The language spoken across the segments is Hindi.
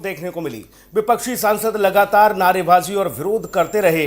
देखने को मिली। विपक्षी सांसद लगातार नारेबाजी और विरोध करते रहे,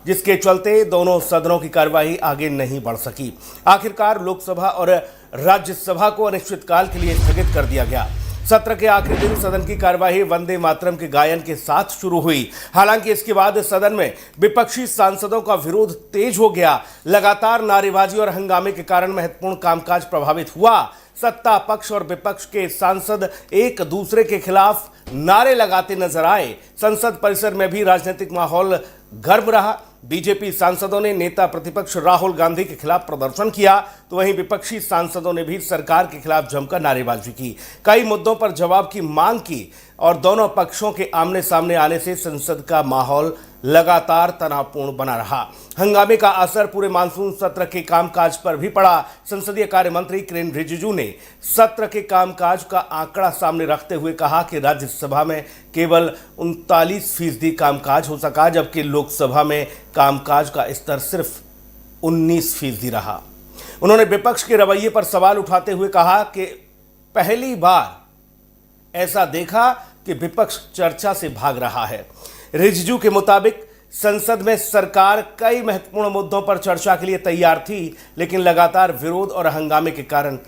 जिसके चलते दोनों सदनों की कार्यवाही आगे नहीं बढ़ सकी। आखिरकार लोकसभा और राज्यसभा को अनिश्चितकाल के लिए स्थगित कर दिया गया। सत्र के आखिरी दिन सदन की कार्यवाही वंदे मातरम के गायन के साथ शुरू हुई। हालांकि इसके बाद सदन में विपक्षी सांसदों का विरोध तेज हो गया। लगातार नारेबाजी और हंगामे के कारण महत्वपूर्ण कामकाज प्रभावित हुआ। सत्ता पक्ष और विपक्ष के सांसद एक दूसरे के खिलाफ नारे लगाते नजर आए। संसद परिसर में भी राजनीतिक माहौल गर्म रहा। बीजेपी सांसदों ने नेता प्रतिपक्ष राहुल गांधी के खिलाफ प्रदर्शन किया, तो वहीं विपक्षी सांसदों ने भी सरकार के खिलाफ जमकर नारेबाजी की। कई मुद्दों पर जवाब की मांग की और दोनों पक्षों के आमने सामने आने से संसद का माहौल लगातार तनावपूर्ण बना रहा। हंगामे का असर पूरे मानसून सत्र के कामकाज पर भी पड़ा। संसदीय कार्य मंत्री किरेन रिजिजू ने सत्र के कामकाज का आंकड़ा सामने रखते हुए कहा कि राज्यसभा में केवल 39% कामकाज हो सका, जबकि लोकसभा में कामकाज का स्तर सिर्फ 19% रहा। उन्होंने विपक्ष के रवैये पर सवाल उठाते हुए कहा कि पहली बार ऐसा देखा कि विपक्ष चर्चा से भाग रहा है। रिजिजू के मुताबिक संसद में सरकार कई महत्वपूर्ण मुद्दों पर चर्चा के लिए तैयार थी, लेकिन लगातार विरोध और हंगामे के कारण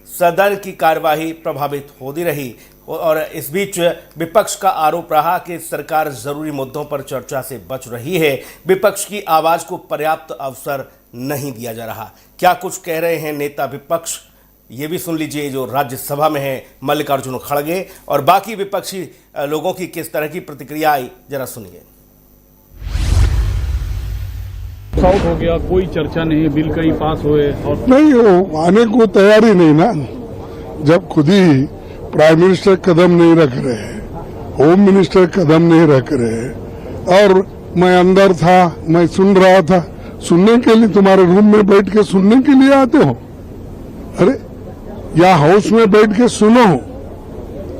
सदन की कार्यवाही प्रभावित होती रही। और इस बीच विपक्ष का आरोप रहा कि सरकार जरूरी मुद्दों पर चर्चा से बच रही है। विपक्ष की आवाज को पर्याप्त अवसर नहीं दिया जा रहा। क्या कुछ कह रहे हैं नेता विपक्ष, ये भी सुन लीजिए। जो राज्यसभा में है मल्लिकार्जुन खड़गे और बाकी विपक्षी लोगों की किस तरह की प्रतिक्रिया आई, जरा सुनिए। आउट हो गया, कोई चर्चा नहीं, बिल कहीं पास हुए और नहीं, वो आने को तैयारी नहीं ना। जब खुद ही प्राइम मिनिस्टर कदम नहीं रख रहे, होम मिनिस्टर कदम नहीं रख रहे, और मैं अंदर था, मैं सुन रहा था। सुनने के लिए तुम्हारे रूम में बैठ के सुनने के लिए आते हो? अरे या हाउस में बैठ के सुनो।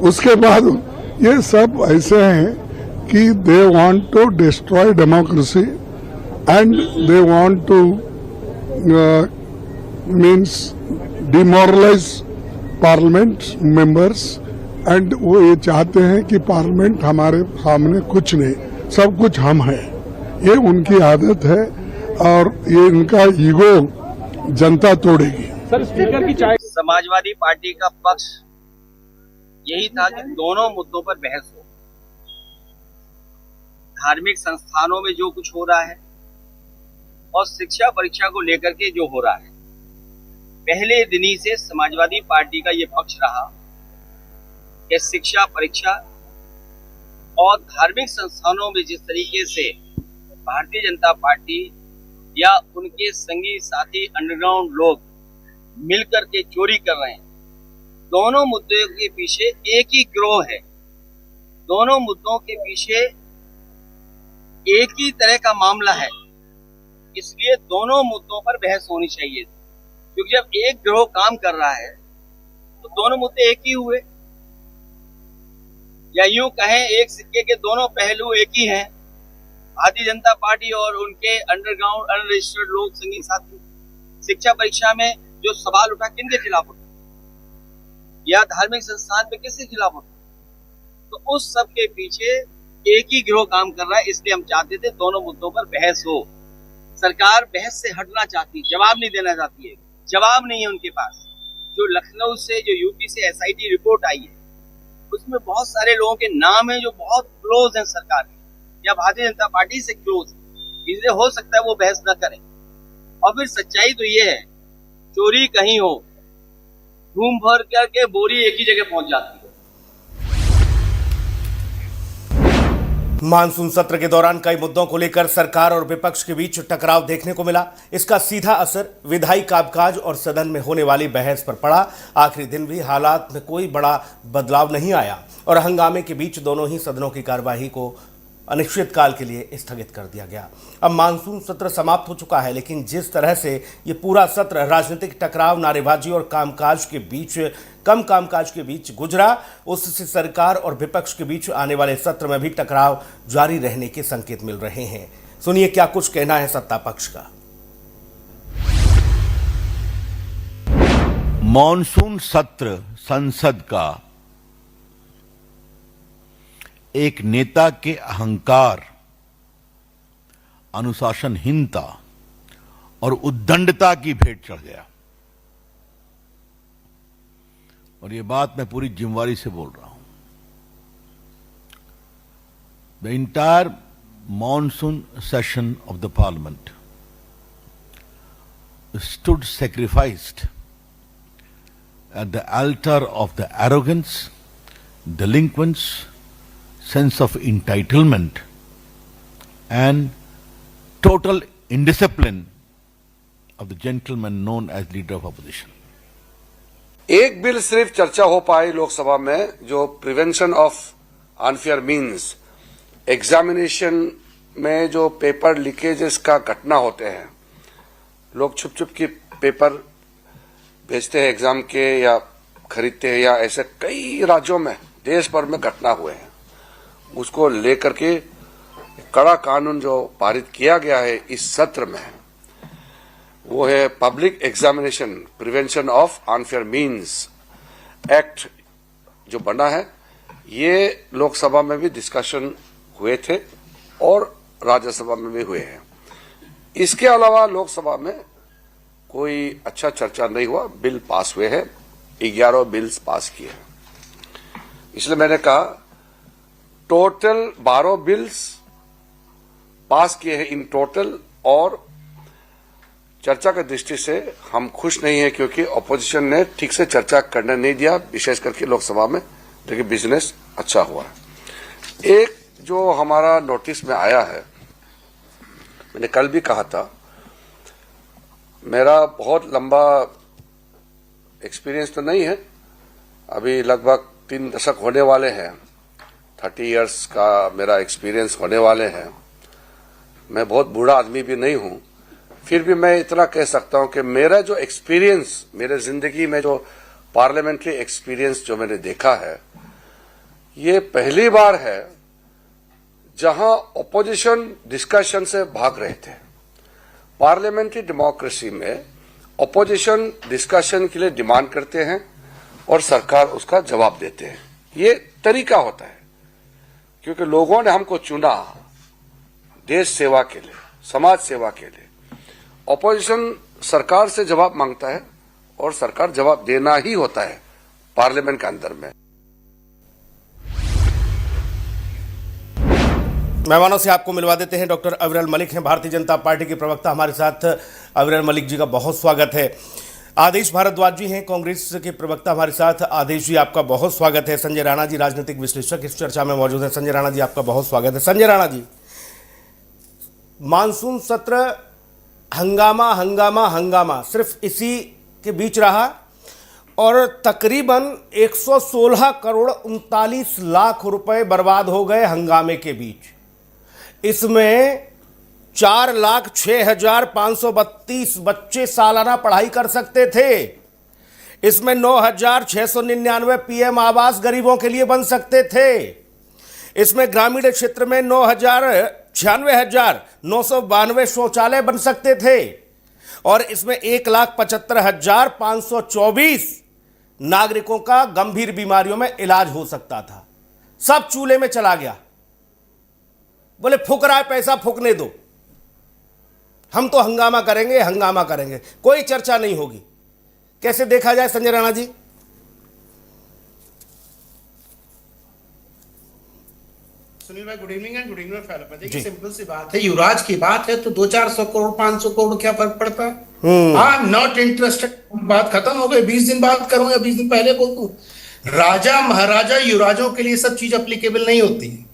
उसके बाद ये सब ऐसे हैं कि they want to destroy democracy and they want to means demoralize parliament members, and वो ये चाहते हैं कि पार्लियामेंट हमारे सामने कुछ नहीं, सब कुछ हम हैं। ये उनकी आदत है और ये इनका ईगो जनता तोड़ेगी। सर, स्पीकर की चाय समाजवादी पार्टी का पक्ष यही था कि दोनों मुद्दों पर बहस हो। धार्मिक संस्थानों में जो कुछ हो रहा है और शिक्षा परीक्षा को लेकर के जो हो रहा है, पहले दिन ही से समाजवादी पार्टी का ये पक्ष रहा कि शिक्षा परीक्षा और धार्मिक संस्थानों में जिस तरीके से भारतीय जनता पार्टी या उनके संगी साथी अंडरग्राउंड लोग मिलकर के चोरी कर रहे हैं, दोनों मुद्दों के पीछे एक ही गिरोह है। दोनों मुद्दों के पीछे एक ही तरह का मामला है। इसलिए दोनों मुद्दों पर बहस होनी चाहिए, क्योंकि जब एक गिरोह काम कर रहा है तो दोनों मुद्दे एक ही हुए, या यूं कहें एक सिक्के के दोनों पहलू एक ही हैं। भारतीय जनता पार्टी और उनके अंडरग्राउंड अनरजिस्टर्ड लोग संगी साथी शिक्षा परीक्षा में जो सवाल उठा, किनके खिलाफ उठा, या धार्मिक संस्थान पे किसके खिलाफ उठा, तो उस सब के पीछे एक ही गिरोह काम कर रहा है। इसलिए हम चाहते थे दोनों मुद्दों पर बहस हो। सरकार बहस से हटना चाहती, जवाब नहीं देना चाहती है। जवाब नहीं है उनके पास। जो लखनऊ से, जो यूपी से एसआईटी रिपोर्ट आई है, उसमें बहुत सारे लोगों के नाम है जो बहुत क्लोज हैं सरकार के या भारतीय जनता पार्टी से क्लोज है। इसलिए हो सकता है वो बहस न करें। और फिर सच्चाई तो ये है, चोरी कहीं हो, घूम भर करके बोरी एक ही जगह पहुंच जाती है। मानसून सत्र के दौरान कई मुद्दों को लेकर सरकार और विपक्ष के बीच टकराव देखने को मिला। इसका सीधा असर विधायी कामकाज और सदन में होने वाली बहस पर पड़ा। आखिरी दिन भी हालात में कोई बड़ा बदलाव नहीं आया और हंगामे के बीच दोनों ही सदनों की कार्यवाही को अनिश्चितकाल के लिए स्थगित कर दिया गया। अब मानसून सत्र समाप्त हो चुका है, लेकिन जिस तरह से ये पूरा सत्र राजनीतिक टकराव, नारेबाजी और कामकाज के बीच, कम कामकाज के बीच गुजरा, उससे सरकार और विपक्ष के बीच आने वाले सत्र में भी टकराव जारी रहने के संकेत मिल रहे हैं। सुनिए क्या कुछ कहना है सत्ता पक्ष का। मॉनसून सत्र संसद का एक नेता के अहंकार, अनुशासनहीनता और उद्दंडता की भेंट चढ़ गया। और ये बात मैं पूरी जिम्मेवारी से बोल रहा हूं। The entire monsoon session of the parliament stood sacrificed at the altar of the arrogance, delinquence, sense of entitlement, and total indiscipline of the gentleman known as leader of opposition. एक बिल सिर्फ चर्चा हो पाई लोकसभा में, जो prevention of unfair means, examination में जो पेपर लीकेजेस का घटना होते हैं, लोग छुप छुप के पेपर भेजते हैं एग्जाम के या खरीदते हैं, या ऐसे कई राज्यों में देश भर में घटना हुए हैं, उसको लेकर के कड़ा कानून जो पारित किया गया है इस सत्र में, वो है public examination prevention of unfair means act जो बना है। ये लोकसभा में भी डिस्कशन हुए थे और राज्यसभा में भी हुए हैं। इसके अलावा लोकसभा में कोई अच्छा चर्चा नहीं हुआ। बिल पास हुए हैं, 11 बिल्स पास किए हैं। इसलिए मैंने कहा टोटल 12 बिल्स पास किए हैं इन टोटल, और चर्चा की दृष्टि से हम खुश नहीं है क्योंकि अपोजिशन ने ठीक से चर्चा करने नहीं दिया, विशेष करके लोकसभा में, लेकिन बिजनेस अच्छा हुआ है। एक जो हमारा नोटिस में आया है, मैंने कल भी कहा था, मेरा बहुत लंबा एक्सपीरियंस तो नहीं है, अभी लगभग 3 दशक होने वाले हैं, 30 इयर्स का मेरा एक्सपीरियंस होने वाले हैं। मैं बहुत बूढ़ा आदमी भी नहीं हूं, फिर भी मैं इतना कह सकता हूं कि मेरा जो एक्सपीरियंस, मेरे जिंदगी में जो पार्लियामेंट्री एक्सपीरियंस जो मैंने देखा है, ये पहली बार है जहां ओपोजिशन डिस्कशन से भाग रहे थे। पार्लियामेंट्री डेमोक्रेसी में ओपोजिशन डिस्कशन के लिए डिमांड करते हैं और सरकार उसका जवाब देते हैं। ये तरीका होता है क्योंकि लोगों ने हमको चुना देश सेवा के लिए, समाज सेवा के लिए। ओपोजिशन सरकार से जवाब मांगता है और सरकार जवाब देना ही होता है पार्लियामेंट के अंदर में। मेहमानों से आपको मिलवा देते हैं। डॉक्टर अविरल मलिक हैं, भारतीय जनता पार्टी के प्रवक्ता, हमारे साथ। अविरल मलिक जी का बहुत स्वागत है। आदेश भारद्वाज जी हैं, कांग्रेस के प्रवक्ता, हमारे साथ। आदेश जी, आपका बहुत स्वागत है। संजय राणा जी, राजनीतिक विश्लेषक, इस चर्चा में मौजूद हैं। संजय राणा जी, आपका बहुत स्वागत है। संजय राणा जी, मानसून सत्र हंगामा हंगामा हंगामा सिर्फ इसी के बीच रहा और तकरीबन 116 करोड़ 39 लाख रुपए बर्बाद हो गए हंगामे के बीच। इसमें 4,06,532 बच्चे सालाना पढ़ाई कर सकते थे। इसमें 9,699 पीएम आवास गरीबों के लिए बन सकते थे। इसमें ग्रामीण क्षेत्र में 96,992 शौचालय बन सकते थे और इसमें 1,75,524 नागरिकों का गंभीर बीमारियों में इलाज हो सकता था। सब चूल्हे में चला गया। बोले फूक रहा है पैसा, फूकने दो, हम तो हंगामा करेंगे, हंगामा करेंगे, कोई चर्चा नहीं होगी। कैसे देखा जाए संजय राणा जी? सुनील भाई, good evening and good evening fellow. देखिए, सिंपल सी बात है, युवराज की बात है तो 200-400 करोड़ 500 करोड़ क्या फर्क पड़ता है? I am not interested. बात खत्म हो गई। 20 दिन बात करूं या 20 दिन पहले बोल दूं, राजा महाराजा युवराजों के लिए सब चीज अप्लीकेबल नहीं होती है।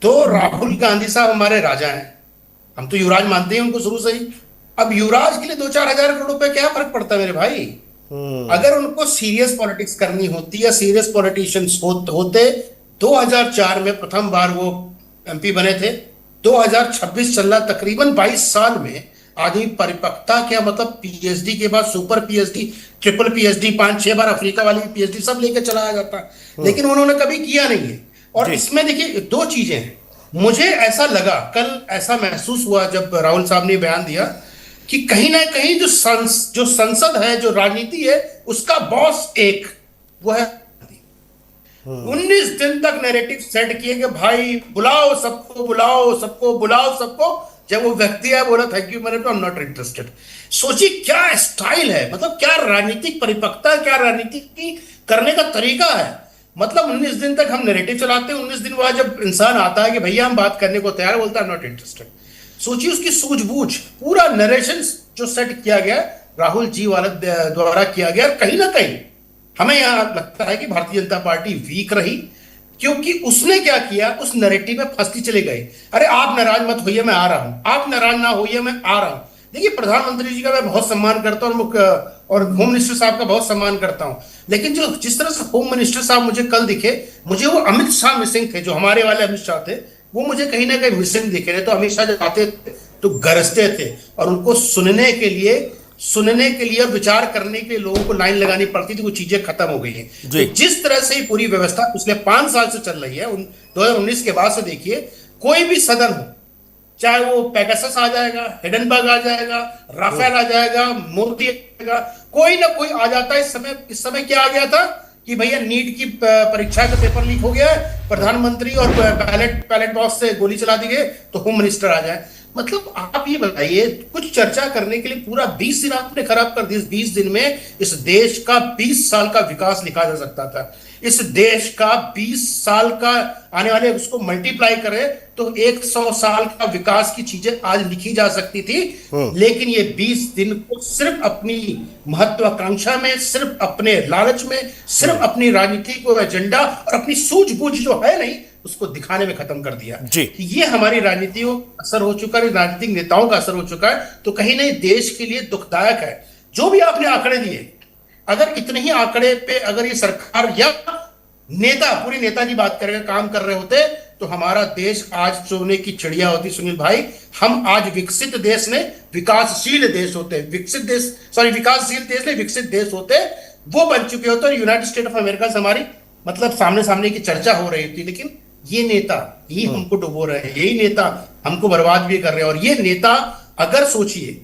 तो राहुल गांधी साहब हमारे राजा हैं, हम तो युवराज मानते हैं उनको शुरू से ही। अब युवराज के लिए 2-4 हजार करोड़ रुपए क्या फर्क पड़ता है मेरे भाई? अगर उनको सीरियस पॉलिटिक्स करनी होती या सीरियस पॉलिटिशियंस होते, 2004 में प्रथम बार वो एमपी बने थे, 2026 चल रहा, तकरीबन 22 साल में आदमी परिपक्वता, क्या मतलब पीएचडी के बाद सुपर पीएचडी, ट्रिपल पीएचडी, 5-6 बार अफ्रीका वाली पीएचडी सब लेके चलाया जाता, लेकिन उन्होंने कभी किया नहीं है। और इसमें देखिए 2 चीजें हैं। मुझे ऐसा लगा, कल ऐसा महसूस हुआ जब राहुल साहब ने बयान दिया कि कहीं ना कहीं जो संसद है, जो राजनीति है, उसका बॉस एक वो है। 19 दिन तक नैरेटिव सेट किए कि भाई बुलाओ सबको, बुलाओ सबको, बुलाओ सबको। जब वो व्यक्ति है बोला थैंक यू मैंने, तो आई एम नॉट इंटरेस्टेड। सोचिए क्या स्टाइल है, मतलब क्या राजनीतिक परिपक्वता, क्या राजनीति की करने का तरीका है। मतलब 19 दिन तक हम नैरेटिव चलाते हैं, 19 दिन बाद जब इंसान आता है कि भैया हम बात करने को तैयार, बोलता है नॉट इंटरेस्टेड। सोचिए उसकी सूझबूझ, पूरा नरेशन जो सेट किया गया राहुल जी वाला द्वारा किया गया। कहीं ना कहीं हमें यहां लगता है कि भारतीय जनता पार्टी वीक रही, क्योंकि उसने क्या किया, उस नैरेटिव में फंसती चले गई। अरे आप नाराज मत होइए, मैं आ रहा हूं, आप नाराज ना होइए, मैं आ रहा हूं। देखिए प्रधानमंत्री जी का मैं बहुत सम्मान करता हूं और होम मिनिस्टर साहब का बहुत सम्मान करता हूं, लेकिन जो जिस तरह से होम मिनिस्टर साहब मुझे कल दिखे, मुझे वो अमित शाह मिसिंग थे, जो हमारे वाले अमित शाह थे, वो मुझे कहीं ना कहीं मिसिंग दिखे। नहीं तो अमित शाह जब आते थे तो गरजते थे और उनको सुनने के लिए और विचार करने के लिए लोगों को लाइन लगानी पड़ती थी। वो चीजें खत्म हो गई हैं। तो जिस तरह से पूरी व्यवस्था पिछले 5 साल से चल रही है, 2019 के बाद से देखिए, कोई भी सदन हो, चाहे वो पैगासस आ जाएगा, हिडनबर्ग आ जाएगा, राफेल आ जाएगा, मोदी आ जाएगा, कोई ना कोई आ जाता है। इस समय क्या आ गया था कि भैया नीट की परीक्षा का पेपर लीक हो गया है, प्रधानमंत्री और बैलेट बॉक्स से गोली चला दी गई, तो होम मिनिस्टर आ जाए। मतलब आप ये बताइए, कुछ चर्चा करने के लिए पूरा 20 दिन आपने खराब कर दिया। 20 दिन में इस देश का 20 साल का विकास लिखा जा सकता था। इस देश का 20 साल का आने वाले उसको मल्टीप्लाई करें तो 100 साल का विकास की चीजें आज लिखी जा सकती थी। लेकिन ये 20 दिन को सिर्फ अपनी महत्वाकांक्षा में, सिर्फ अपने लालच में, सिर्फ अपनी राजनीति को एजेंडा और अपनी सूझबूझ जो है नहीं, उसको दिखाने में खत्म कर दिया। ये हमारी राजनीति को असर हो चुका है, राजनीतिक नेताओं का असर हो चुका है। तो कहीं नहीं देश के लिए दुखदायक है। जो भी आपने आंकड़े दिए, अगर इतने ही आंकड़े पे अगर ये सरकार या नेता, पूरी नेताजी बात करके काम कर रहे होते, तो हमारा देश आज सोने की चिड़िया होती। सुनील भाई, हम आज विकसित देश ने विकासशील देश होते, विकासशील देश ने विकसित देश होते, वो बन चुके होते। और यूनाइटेड स्टेट ऑफ अमेरिका से हमारी मतलब सामने सामने की चर्चा हो रही थी। लेकिन ये नेता ही हमको डुबो रहे हैं, यही नेता हमको बर्बाद भी कर रहे हैं। और ये नेता, अगर सोचिए,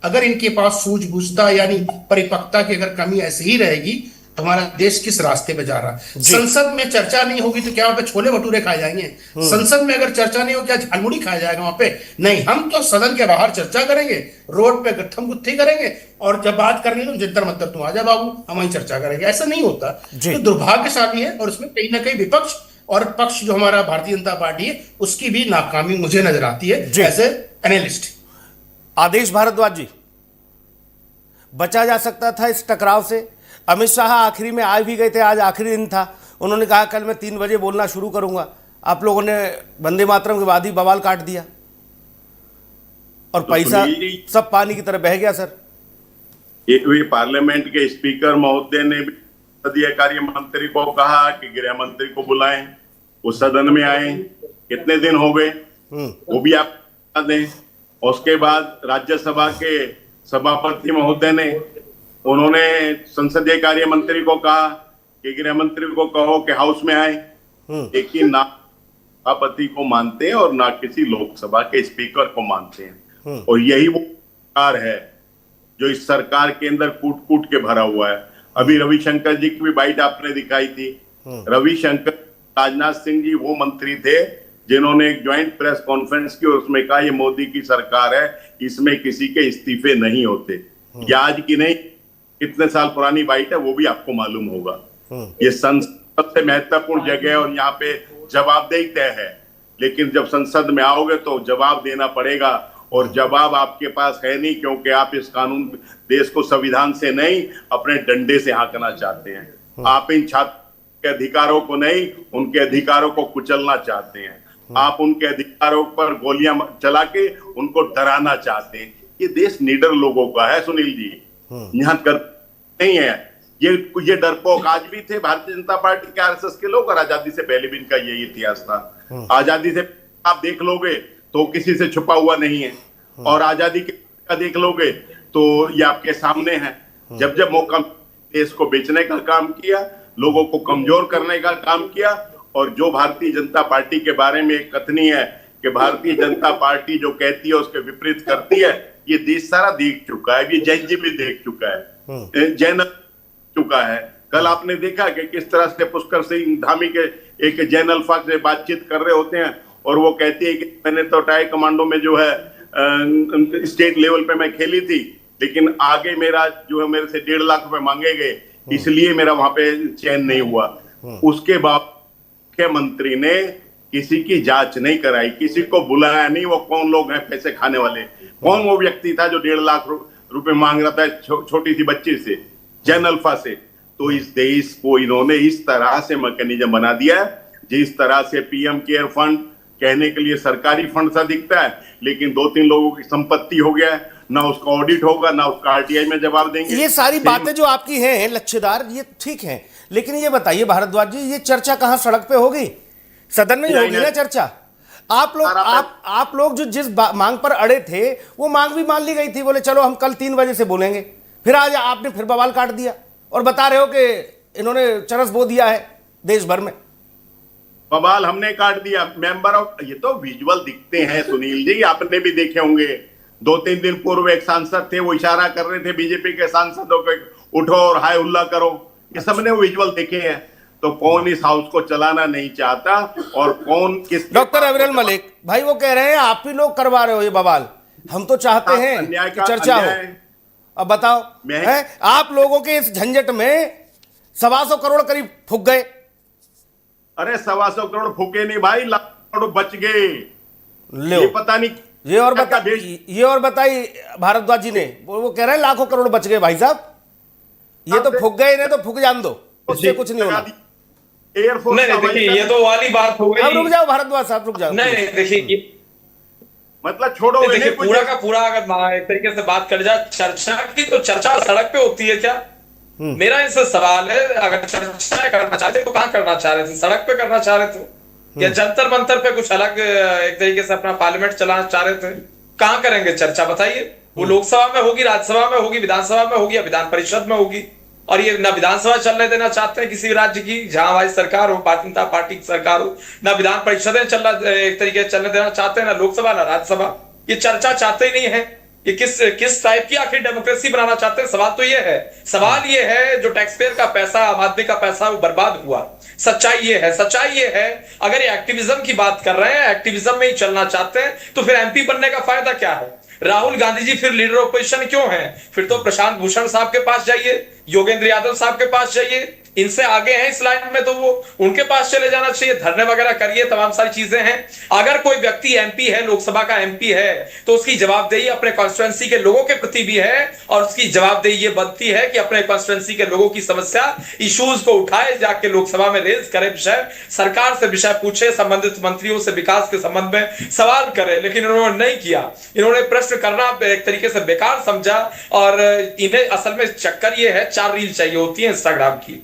अगर इनके पास सूझबूझता यानी परिपक्वता की अगर कमी ऐसी ही रहेगी, तो हमारा देश किस रास्ते पे जा रहा है। संसद में चर्चा नहीं होगी तो क्या वहां पे छोले भटूरे खाए जाएंगे? संसद में अगर चर्चा नहीं हो, क्या झालमुड़ी खाया जाएगा वहां पे? नहीं, हम तो सदन के बाहर चर्चा करेंगे, रोड पे गट्ठम गुत्थी करेंगे, और जब बात करनी तो जंतर मंतर तुम आ जा बाबू, हम वहीं चर्चा करेंगे। ऐसा नहीं होता। तो दुर्भाग्यशाली है। और इसमें कहीं ना कहीं विपक्ष और पक्ष जो हमारा भारतीय जनता पार्टी है, उसकी भी नाकामी मुझे नजर आती है एज ए एनालिस्ट। आदेश भारद्वाज जी, बचा जा सकता था इस टकराव से? अमित शाह आखिरी में आ भी गए थे, आज आखिरी दिन था, उन्होंने कहा कल मैं 3 बजे बोलना शुरू करूंगा। आप लोगों ने वंदे मातरम के बाद ही बवाल काट दिया और पैसा सब पानी की तरह बह गया। सर, ये पार्लियामेंट के स्पीकर महोदय ने भी संसदीय कार्य मंत्री को कहा कि गृह मंत्री को बुलाएं, वो सदन में आए। कितने दिन हो गए वो भी आप बता दें। उसके बाद राज्यसभा के सभापति महोदय ने, उन्होंने संसदीय कार्य मंत्री को कहा कि गृह मंत्री को कहो कि हाउस में आए, लेकिन ना सभापति को मानते हैं और ना किसी लोकसभा के स्पीकर को मानते हैं। और यही वो सरकार है जो इस सरकार के अंदर कूट कूट के भरा हुआ है। अभी रविशंकर जी की भी बाइट आपने दिखाई थी। रविशंकर, राजनाथ सिंह जी वो मंत्री थे जिन्होंने एक ज्वाइंट प्रेस कॉन्फ्रेंस की और उसमें कहा ये मोदी की सरकार है, इसमें किसी के इस्तीफे नहीं होते। ये आज की नहीं, कितने साल पुरानी बाइट है, वो भी आपको मालूम होगा। ये संसद सबसे महत्वपूर्ण जगह है और यहाँ पे जवाबदेही तय है। लेकिन जब संसद में आओगे तो जवाब देना पड़ेगा, और जवाब आपके पास है नहीं, क्योंकि आप इस कानून देश को संविधान से नहीं अपने डंडे से हाँकना चाहते हैं। आप इन छात्रों के अधिकारों को नहीं, उनके अधिकारों को कुचलना चाहते हैं। आप उनके अधिकारों पर गोलियां चला के उनको डराना चाहते हैं। ये देश निडर लोगों का है सुनील जी, यहाँ कर नहीं है। ये डरपोक आज भी थे भारतीय जनता पार्टी के, आरएसएस के लोग, और आजादी से पहले भी इनका यही इतिहास था। आजादी से आप देख लोगे तो किसी से छुपा हुआ नहीं है, और आजादी का देख लोगे तो ये आपके सामने है। जब जब मौका देश को बेचने का काम किया, लोगों को कमजोर करने का काम किया, और जो भारतीय जनता पार्टी के बारे में एक कथनी है कि भारतीय जनता पार्टी जो कहती है उसके विपरीत करती है, ये देश सारा देख चुका है। ये जैन जी भी देख चुका है, जैन चुका है, कल आपने देखा कि किस तरह से पुष्कर सिंह धामी के एक जैन अल्फा से बातचीत कर रहे होते हैं और वो कहती है कि मैंने तो टाई कमांडो में जो है स्टेट लेवल पे मैं खेली थी, लेकिन आगे मेरा जो है मेरे से 1.5 लाख रुपए मांगे गए, इसलिए मेरा वहां पे चयन नहीं हुआ। उसके बाद मुख्यमंत्री ने किसी की जांच नहीं कराई, किसी को बुलाया नहीं, वो कौन लोग हैं पैसे खाने वाले, कौन वो व्यक्ति था जो 1.5 लाख रुपए मांग रहा था छोटी सी बच्ची से, जैन अल्फा से। तो इस देश को इन्होंने इस तरह से मैकेनिज्म बना दिया है, जिस तरह से पीएम केयर फंड कहने के लिए सरकारी फंड सा दिखता है, लेकिन 2-3 लोगों की संपत्ति हो गया है, ना उसका ऑडिट होगा, ना उसका आरटीआई में जवाब देंगे। ये सारी बातें जो आपकी हैं लच्छेदार, ये ठीक हैं, लेकिन ये बताइए भारद्वाज जी, ये चर्चा कहां सड़क पे होगी? सदन में ही होगी ना चर्चा। आप लोग जो जिस मांग पर अड़े थे वो मांग भी मान ली गई थी, बोले चलो हम कल 3 बजे से बोलेंगे, फिर आज आपने फिर बवाल काट दिया और बता रहे हो कि इन्होंने चरस बो दिया है देश भर में। बवाल हमने काट दिया, मेंबर ऑफ, ये तो विजुअल दिखते हैं सुनील जी, आपने भी देखे होंगे। 2-3 दिन पूर्व एक सांसद थे, वो इशारा कर रहे थे बीजेपी के सांसदों को, उठो और हाय हुल्ला करो, ये सबने वो विजुअल देखे हैं। तो कौन इस हाउस को चलाना नहीं चाहता और कौन किस। डॉक्टर अविरल मलिक भाई वो कह रहे हैं आप ही लोग करवा रहे हो ये बवाल, हम तो चाहते हैं कि चर्चा हो। अब बताओ, आप लोगों के इस झंझट में 125 करोड़ करीब फूक गए। अरे 125 करोड़ फूके नहीं भाई, लाख करोड़ बच गए। ये पता नहीं ये और बताइए भारद्वाज जी ने, वो कह रहे हैं लाखों करोड़ बच गए। भाई साहब ये तो फूक गए, इन्हें तो फूक जान दो, उससे कुछ नहीं होना। एयरफोर्स नहीं देखिए, ये तो वाली बात हो गई। अब रुक जाओ भारद्वाज साहब, रुक जाओ। नहीं देखिए, मतलब छोड़ो, देखिए पूरा का पूरा अगर एक तरीके से बात कर जाए चर्चा की, तो चर्चा सड़क पे होती है क्या? मेरा इससे सवाल है, अगर चर्चा करना चाहते तो कहां करना चाह रहे थे? सड़क पे करना चाह रहे थे या जंतर मंतर पे कुछ अलग एक तरीके से अपना पार्लियामेंट चलाना चाह रहे थे? कहां करेंगे चर्चा बताइए? वो लोकसभा में होगी, राज्यसभा में होगी, विधानसभा में होगी या विधान परिषद में होगी? और ये ना विधानसभा चलने देना चाहते हैं किसी राज्य की जहां हमारी सरकार हो, भारतीय जनता पार्टी की सरकार हो, ना विधान परिषदें एक तरीके से चलने देना चाहते हैं, ना लोकसभा ना राज्यसभा। ये चर्चा चाहते ही नहीं है। ये किस टाइप की आखिर डेमोक्रेसी बनाना चाहते हैं? सवाल तो ये है, सवाल ये है जो टैक्स पेयर का पैसा, आम आदमी का पैसा वो बर्बाद हुआ। सच्चाई ये है अगर ये एक्टिविज्म की बात कर रहे हैं, एक्टिविज्म में ही चलना चाहते हैं, तो फिर एमपी बनने का फायदा क्या है? राहुल गांधी जी फिर लीडर ऑपोजिशन क्यों हैं? फिर तो प्रशांत भूषण साहब के पास जाइए, योगेंद्र यादव साहब के पास जाइए, इनसे आगे हैं इस लाइन में, तो वो उनके पास चले जाना चाहिए, धरने वगैरह करिए, तमाम सारी चीजें हैं। अगर कोई व्यक्ति एमपी है, लोकसभा का एमपी है, तो उसकी जवाबदेही अपने कॉन्स्टिट्यूएंसी के लोगों के प्रति भी है, और उसकी जवाबदेही ये बनती है कि अपने कॉन्स्टिट्यूएंसी के लोगों की समस्या, इश्यूज को उठाए, जाके लोकसभा में रेज करे, विषय सरकार से विषय पूछे, संबंधित मंत्रियों से विकास के संबंध में सवाल करे। लेकिन इन्होंने नहीं किया, इन्होंने प्रश्न करना एक तरीके से बेकार समझा। और इन्हें असल में चक्कर ये है, 4 रील चाहिए होती है इंस्टाग्राम की।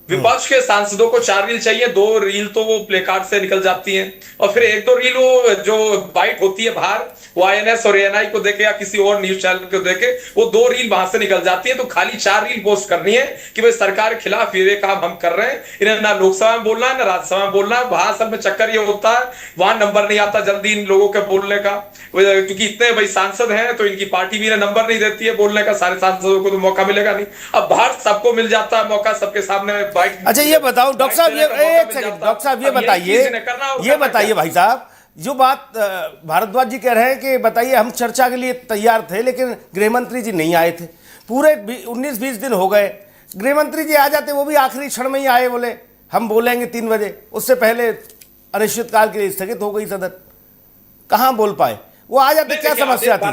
विपक्ष के सांसदों को 4 रील चाहिए, 2 रील तो वो प्ले कार्ड से निकल जाती हैं, और फिर 1-2 रील वो जो बाइट होती है बाहर, वो INS और ANI को देके या किसी और न्यूज चैनल को देके वो 2 रील वहां से निकल जाती है। तो खाली 4 रील पोस्ट करनी है कि भाई सरकार के खिलाफ ये काम हम कर रहे हैं। इन्हें ना लोकसभा में बोलना है ना राज्यसभा में बोलना है। वहां असल में चक्कर ये होता है, वहां नंबर नहीं आता जल्दी इन लोगों के बोलने का, क्योंकि इतने भाई सांसद हैं, तो इनकी पार्टी भी इन्हें नंबर नहीं देती है बोलने का। सारे सांसदों को तो मौका मिलेगा नहीं। अब बाहर सबको मिल जाता है मौका, सबके सामने बाइट। अच्छा ये बताओ डॉक्टर साहब, ये एक सेकंड डॉक्टर साहब, ये बताइए भाई साहब, जो बात भारद्वाज जी कह रहे हैं कि बताइए हम चर्चा के लिए तैयार थे, लेकिन गृह मंत्री जी नहीं आए थे। पूरे 19-20 दिन हो गए, गृह मंत्री जी आ जाते, वो भी आखिरी क्षण में ही आए, बोले हम बोलेंगे 3 बजे। उससे पहले अनिश्चितकाल के लिए स्थगित हो गई सदन, कहां बोल पाए। वो आ जाते, क्या समस्या थी?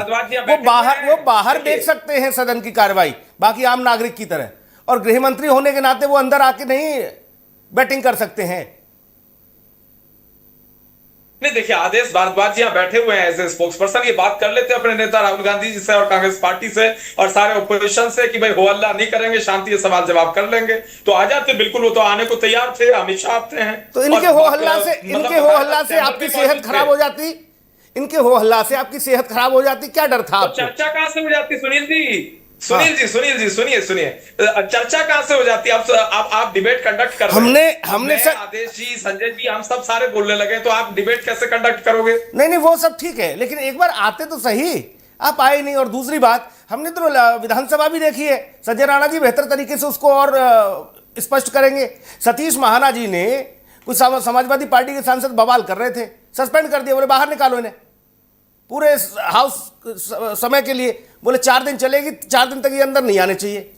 वो बाहर देख सकते हैं सदन की कार्रवाई, बाकी आम नागरिक की तरह, और गृह मंत्री होने के नाते वो अंदर आके नहीं बैटिंग कर सकते हैं। नहीं देखिए, आदेश भारद्वाज जी यहाँ बैठे हुए हैं एज ए स्पोक्स पर्सन, ये बात कर लेते अपने नेता राहुल गांधी जी से और कांग्रेस पार्टी से और सारे ऑपोजिशन से कि भाई हो हल्ला नहीं करेंगे, शांति से सवाल जवाब कर लेंगे, तो आ जाते। बिल्कुल, वो तो आने को तैयार थे, अमित शाह आते हैं। तो इनके हो हल्ला से आपकी सेहत खराब हो जाती, इनके हो हल्ला से आपकी सेहत खराब हो जाती, क्या डर था आपको? चर्चा कहां से हो जाती सुनील जी? सुनिए, चर्चा कहां से हो जाती है? आप डिबेट कंडक्ट कर रहे हैं, हमने सर आदेश जी, संजय जी, हम सब सारे बोलने लगे, तो आप डिबेट कैसे कंडक्ट करोगे? नहीं वो सब ठीक है, लेकिन एक बार आते तो सही, आप आए नहीं। और दूसरी बात, हमने तो विधानसभा भी देखी है, संजय राणा जी बेहतर तरीके से उसको और स्पष्ट करेंगे। सतीश महाना जी ने कुछ समाजवादी पार्टी के सांसद बवाल कर रहे थे, सस्पेंड कर दिया, बोले बाहर निकालो इन्हें पूरे हाउस समय के लिए, बोले 4 दिन चलेगी, 4 दिन तक ये अंदर नहीं आने चाहिए।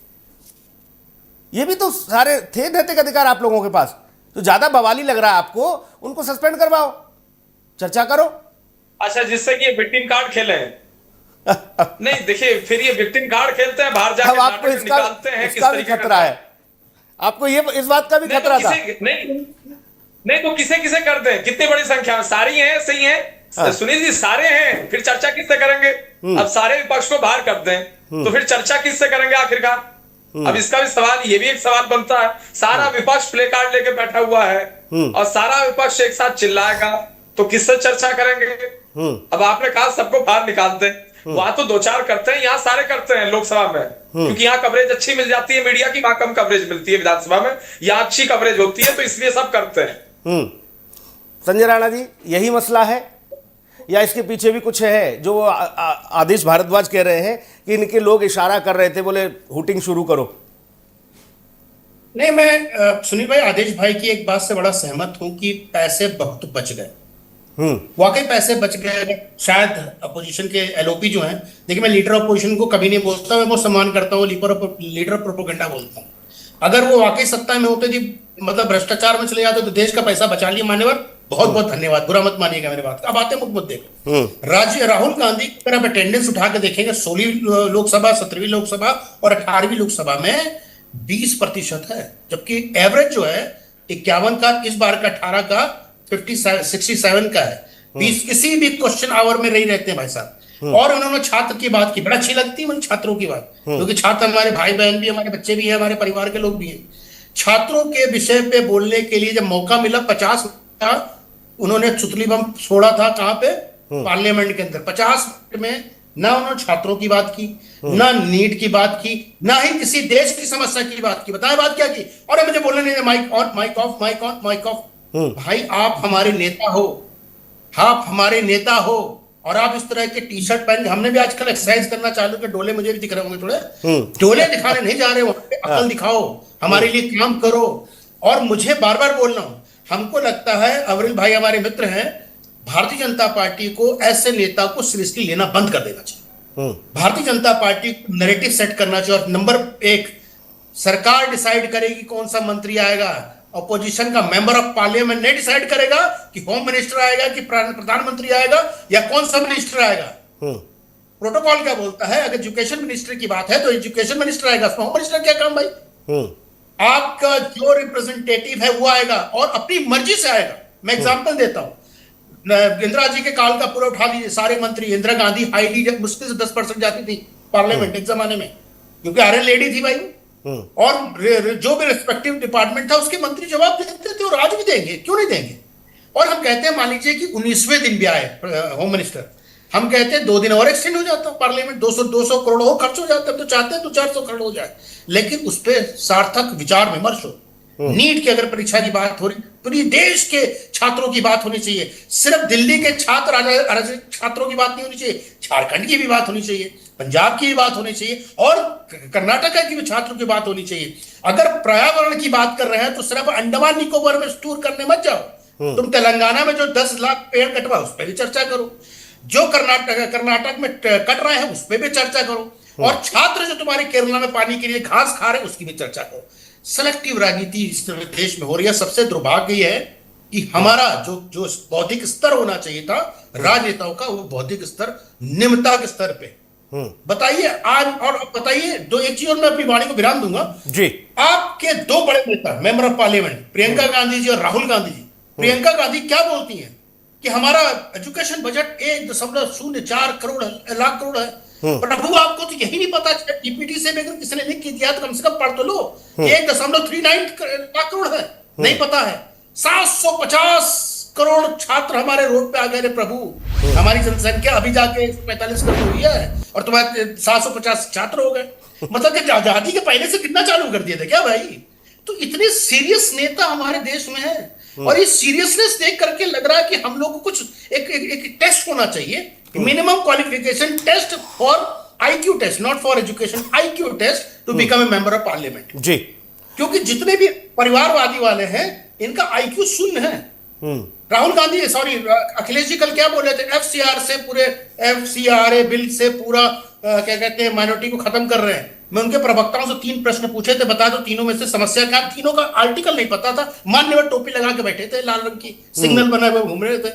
ये भी तो सारे थे नैतिक अधिकार आप लोगों के पास, तो ज्यादा बवाली लग रहा है आपको, उनको सस्पेंड करवाओ, चर्चा करो। अच्छा, जिससे कि ये विक्टिम कार्ड खेले नहीं, देखिए फिर ये विक्टिम कार्ड खेलते हैं, बाहर जाकर आपको निकालते हैं, इसका भी खतरा है आपको, ये इस बात का भी खतरा था। नहीं तो किसे किसे करते हैं, कितनी बड़ी संख्या में, सारी हैं, सही है सुनील जी, सारे हैं, फिर चर्चा किससे करेंगे? अब सारे विपक्ष को बाहर कर दें तो फिर चर्चा किससे करेंगे आखिरकार? अब इसका भी सवाल, ये भी एक सवाल बनता है। सारा विपक्ष प्ले कार्ड लेके बैठा हुआ है और सारा विपक्ष एक साथ चिल्लाएगा तो किससे चर्चा करेंगे? अब आपने कहा सबको बाहर निकालते हैं, वहां तो 2-4 करते हैं, यहाँ सारे करते हैं लोकसभा में, क्योंकि यहाँ कवरेज अच्छी मिल जाती है मीडिया की, वहां कम कवरेज मिलती है विधानसभा में, यहाँ अच्छी कवरेज होती है, तो इसलिए सब करते हैं। संजय राणा जी, यही मसला है या इसके पीछे भी कुछ है? जो आदेश भारद्वाज कह रहे हैं कि इनके लोग इशारा कर रहे थे, बोले हुटिंग शुरू करो। नहीं, मैं सुनील भाई, आदेश भाई की एक बात से बड़ा सहमत हूं कि पैसे बहुत बच गए, वाकई पैसे बच गए। शायद अपोजिशन के एलओपी जो हैं, देखिए मैं लीडर अपोजिशन को कभी नहीं बोलता, मैं वो सम्मान करता हूँ, लीडर प्रोपेगेंडा बोलता हूँ। अगर वो वाकई सत्ता में होते जी, मतलब भ्रष्टाचार में चले जाते तो देश का पैसा बचा लिया, मान्यवर बहुत बहुत धन्यवाद, बुरा मत मानिएगा मेरे बात। अब आते मुख्य मुद्दे पे। राहुल गांधी अगर आप अटेंडेंस उठा के देखेंगे 16वीं लोकसभा, 17वीं लोकसभा और 18वीं लोकसभा में 20% है, जबकि एवरेज जो है 51 का, इस बार का 18 का 67 का है। 20 किसी भी क्वेश्चन आवर में नहीं रहते हैं भाई साहब। और उन्होंने छात्र की बात की, बड़ा अच्छी लगती है मुझे छात्रों की बात, क्योंकि छात्र हमारे भाई बहन भी, हमारे बच्चे भी हैं, हमारे परिवार के लोग भी हैं। छात्रों के विषय पे बोलने के लिए जब मौका मिला, 50 उन्होंने चुतली बम छोड़ा था, कहां पे? पार्लियामेंट के अंदर। 50 मिनट में ना उन्होंने छात्रों की बात की, ना नीट की बात की, ना ही किसी देश की समस्या की बात की। बताएं बात क्या की? और मुझे बोलने नहीं, mic on, mic off, mic on, mic off. भाई आप हमारे नेता हो, आप हमारे नेता हो, और आप इस तरह के टी शर्ट पहन, हमने भी आजकल एक्सरसाइज करना चालू किया, डोले मुझे भी दिख रहे होंगे थोड़े, डोले दिखाने नहीं जा रहे, वहां पे अकल दिखाओ, हमारे लिए काम करो। और मुझे बार बार बोलना हूं, हमको लगता है, अवरिल भाई हमारे मित्र हैं, भारतीय जनता पार्टी को ऐसे नेता को सीरियसली लेना बंद कर देना चाहिए। भारतीय जनता पार्टी को नैरेटिव सेट करना चाहिए। और नंबर 1, सरकार डिसाइड करेगी कौन सा मंत्री आएगा, अपोजिशन का मेंबर ऑफ पार्लियामेंट नहीं डिसाइड करेगा कि होम मिनिस्टर आएगा कि प्रधानमंत्री आएगा या कौन सा मिनिस्टर आएगा। प्रोटोकॉल क्या बोलता है? अगर एजुकेशन मिनिस्टर की बात है तो एजुकेशन मिनिस्टर आएगा, होम मिनिस्टर क्या काम भाई? आपका जो रिप्रेजेंटेटिव है वो आएगा और अपनी मर्जी से आएगा। मैं एग्जांपल देता हूं, इंदिरा जी के काल का पूरा उठा लीजिए, सारे मंत्री, इंदिरा गांधी हाईली मुश्किल से 10% जाती थी पार्लियामेंट एक जमाने में, क्योंकि आयरन लेडी थी भाई। और जो भी रिस्पेक्टिव डिपार्टमेंट था उसके मंत्री जवाब देते थे, और आज भी देंगे, क्यों नहीं देंगे? और हम कहते हैं, मान लीजिए कि 19वें दिन भी आए होम मिनिस्टर, हम कहते हैं 2 दिन और एक्सटेंड हो जाता, पार्लियामेंट 200 करोड़ और खर्च हो जाता है, तो चाहते हैं तो 400 करोड़ हो जाए, लेकिन उस पर सार्थक विचार विमर्श हो। नीट की अगर परीक्षा की बात हो रही, पूरी देश के छात्रों की बात होनी चाहिए, सिर्फ दिल्ली के छात्रों की बात नहीं होनी चाहिए, झारखंड की भी बात होनी चाहिए, पंजाब की भी बात होनी चाहिए, और कर्नाटक की भी छात्रों की बात होनी चाहिए। अगर पर्यावरण की बात कर रहे हैं तो सिर्फ अंडमान निकोबार में टूर करने मत जाओ, तुम तेलंगाना में जो 10 लाख पेड़ कटवा उस पर भी चर्चा करो, जो कर्नाटक में कट रहे हैं उस पर भी चर्चा करो, और छात्र जो तुम्हारे केरला में पानी के लिए घास खा रहे हैं उसकी भी चर्चा करो। सेलेक्टिव राजनीति इस देश में हो रही है। सबसे दुर्भाग्य यह है कि हमारा जो बौद्धिक स्तर होना चाहिए था राजनेताओं का, वो बौद्धिक स्तर निम्नता के स्तर पे। बताइए आज, और बताइए एक चीज और मैं अपनी वाणी को विराम दूंगा जी। आपके 2 बड़े नेता member of parliament, Priyanka Gandhi ji और राहुल गांधी जी। प्रियंका गांधी क्या बोलती हैं कि हमारा एजुकेशन बजट 1.04 लाख करोड़ है। प्रभु आपको तो यही नहीं पता, डीपीटी से भी अगर किसी ने लिख के दिया तो कम से कम पढ़ तो लो, 1.39 लाख करोड़ है, नहीं पता है। 750 करोड़ छात्र हमारे रोड पे आ गए रे प्रभु, हमारी जनसंख्या अभी जाके 45 करोड़ हुई है और तुम्हारे 750 छात्र हो गए, मतलब कि आजादी के पहले से कितना चालू कर दिए थे क्या भाई? तो इतने सीरियस नेता हमारे देश में है, और ये सीरियसनेस देख करके लग रहा है कि हम लोग को कुछ एक टेस्ट होना चाहिए, minimum qualification test for IQ test, not for education, IQ test to become a member of parliament. जी, क्योंकि जितने भी परिवारवादी वाले हैं इनका आईक्यू शून्य है। राहुल गांधी, सॉरी अखिलेश जी कल क्या बोल रहे थे, एफसीआर से पूरे एफसीआर बिल से पूरा क्या कहते हैं माइनॉरिटी को खत्म कर रहे हैं। मैं उनके प्रवक्ताओं से 3 प्रश्न पूछे थे, बता दो तीनों में से समस्या क्या। तीनों का आर्टिकल नहीं पता था, मान्यवर टोपी लगा के बैठे थे, लाल रंग की सिग्नल बनाए हुए घूम रहे थे।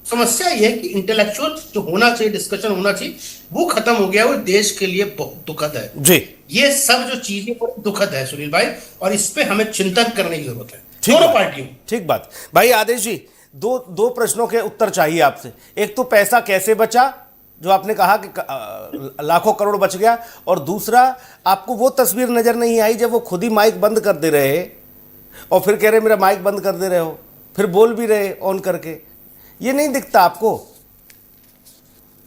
समस्या यह है कि इंटेलेक्चुअल जो होना चाहिए, डिस्कशन होना चाहिए, वो खत्म हो गया। वो देश के लिए बहुत दुखद है जी। ये सब जो चीजें बहुत दुखद है सुनील भाई, और इस पे हमें चिंतन करने की जरूरत है दोनों पार्टियों। ठीक बात भाई। आदेश जी, दो प्रश्नों के उत्तर चाहिए आपसे। एक तो पैसा कैसे बचा, जो आपने कहा कि लाखों करोड़ बच गया, और दूसरा आपको वो तस्वीर नजर नहीं आई जब वो खुद ही माइक बंद कर दे रहे और फिर कह रहे मेरा माइक बंद कर दे रहे हो, फिर बोल भी रहे ऑन करके, ये नहीं दिखता आपको?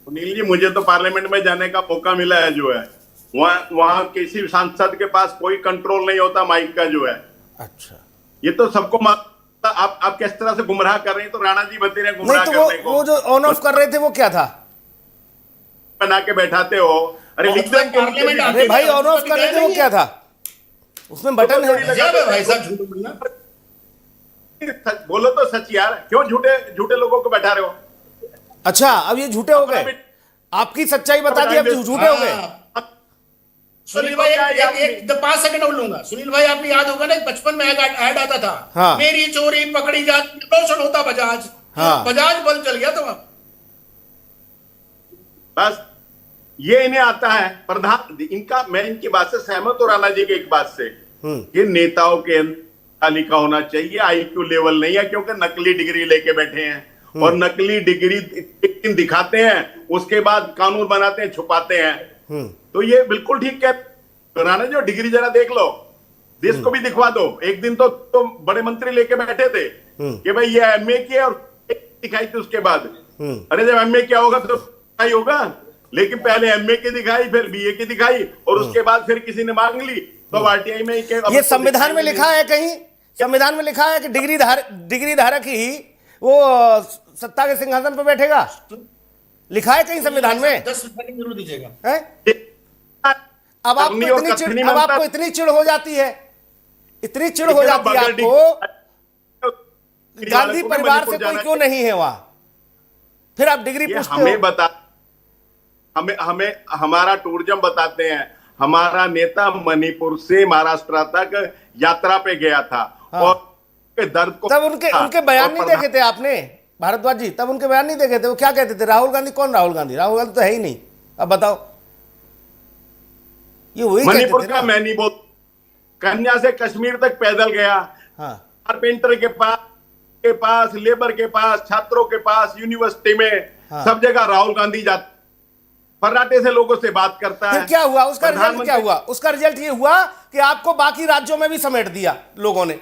सुनील जी, मुझे तो पार्लियामेंट में जाने का मौका मिला है, जो है वहां किसी सांसद के पास कोई कंट्रोल नहीं होता माइक का, जो है। अच्छा, ये तो सबको आप किस तरह से गुमराह कर रहे हैं, तो राणा जी बता रहे गुमराह नहीं, तो करने को। वो जो ऑन ऑफ कर रहे थे वो क्या था? बना के बैठाते हो, अरे लिख दें पार्लियामेंट। अरे भाई, ऑन ऑफ कर रहे थे वो क्या था? उसमें बटन है। भाई साहब झूठ बोलना, बोलो तो सच यार, क्यों झूठे लोगों को बैठा रहे हो? अच्छा, अब ये झूठे हो गए, आपकी सच्चाई बता दी, अब झूठे हो गए। सुनील भाई एक 5 सेकंड और लूंगा। सुनील भाई, आपको याद होगा ना, बचपन में ऐड आता था, हाँ। मेरी चोरी पकड़ी जाती, रोशन होता बजाज, हाँ। बजाज बल चल गया था। बस ये इन्हें आता है प्रधान इनका। मैं इनकी बात से सहमत हूं, राणा जी की एक बात से, कि नेताओं के तालिका होना चाहिए, आईक्यू लेवल नहीं है, क्योंकि नकली डिग्री लेके बैठे हैं और नकली डिग्री दिखाते हैं, उसके बाद कानून बनाते हैं, छुपाते हैं। तो ये बिल्कुल ठीक है राणा जी, डिग्री जरा देख लो, देश को भी दिखवा दो। एक दिन तो बड़े मंत्री लेके बैठे थे कि भाई ये एमए किया, और दिखाई थी उसके बाद। अरे जब एमए किया होगा तो दिखाई होगा, लेकिन पहले एमए की दिखाई, फिर बीए की दिखाई, और उसके बाद फिर किसी ने मांग ली तो आरटीआई में ये संविधान में लिखा है कहीं? संविधान में लिखा है कि डिग्री धारक ही वो सत्ता के सिंहासन पर बैठेगा? लिखा है कहीं संविधान में? 10 सेकंड जरूर दीजिएगा। अब आपको इतनी चिढ़ हो जाती है, इतनी चिढ़ हो जाती है आपको, गांधी परिवार से कोई क्यों नहीं है वहां, फिर आप डिग्री पूछते हो? हमें बता, हमें हमारा टूरिज्म बताते हैं। हमारा नेता मणिपुर से महाराष्ट्र तक यात्रा पे गया था, हाँ। और दर्द को तब उनके बयान नहीं देखे थे आपने भारद्वाज जी? तब उनके बयान नहीं देखे थे? वो क्या कहते थे? राहुल गांधी कौन? राहुल गांधी तो है ही नहीं। अब बताओ, ये वही मणिपुर का मैं नहीं बोल, कन्या से कश्मीर तक पैदल गया, हाँ। कारपेंटर के पास, लेबर के पास, छात्रों के पास, यूनिवर्सिटी में, हाँ। सब जगह राहुल गांधी जाता, फर्राटे से लोगों से बात करता है। फिर क्या हुआ? उसका रिजल्ट क्या हुआ? उसका रिजल्ट ये हुआ कि आपको बाकी राज्यों में भी समेट दिया लोगों ने।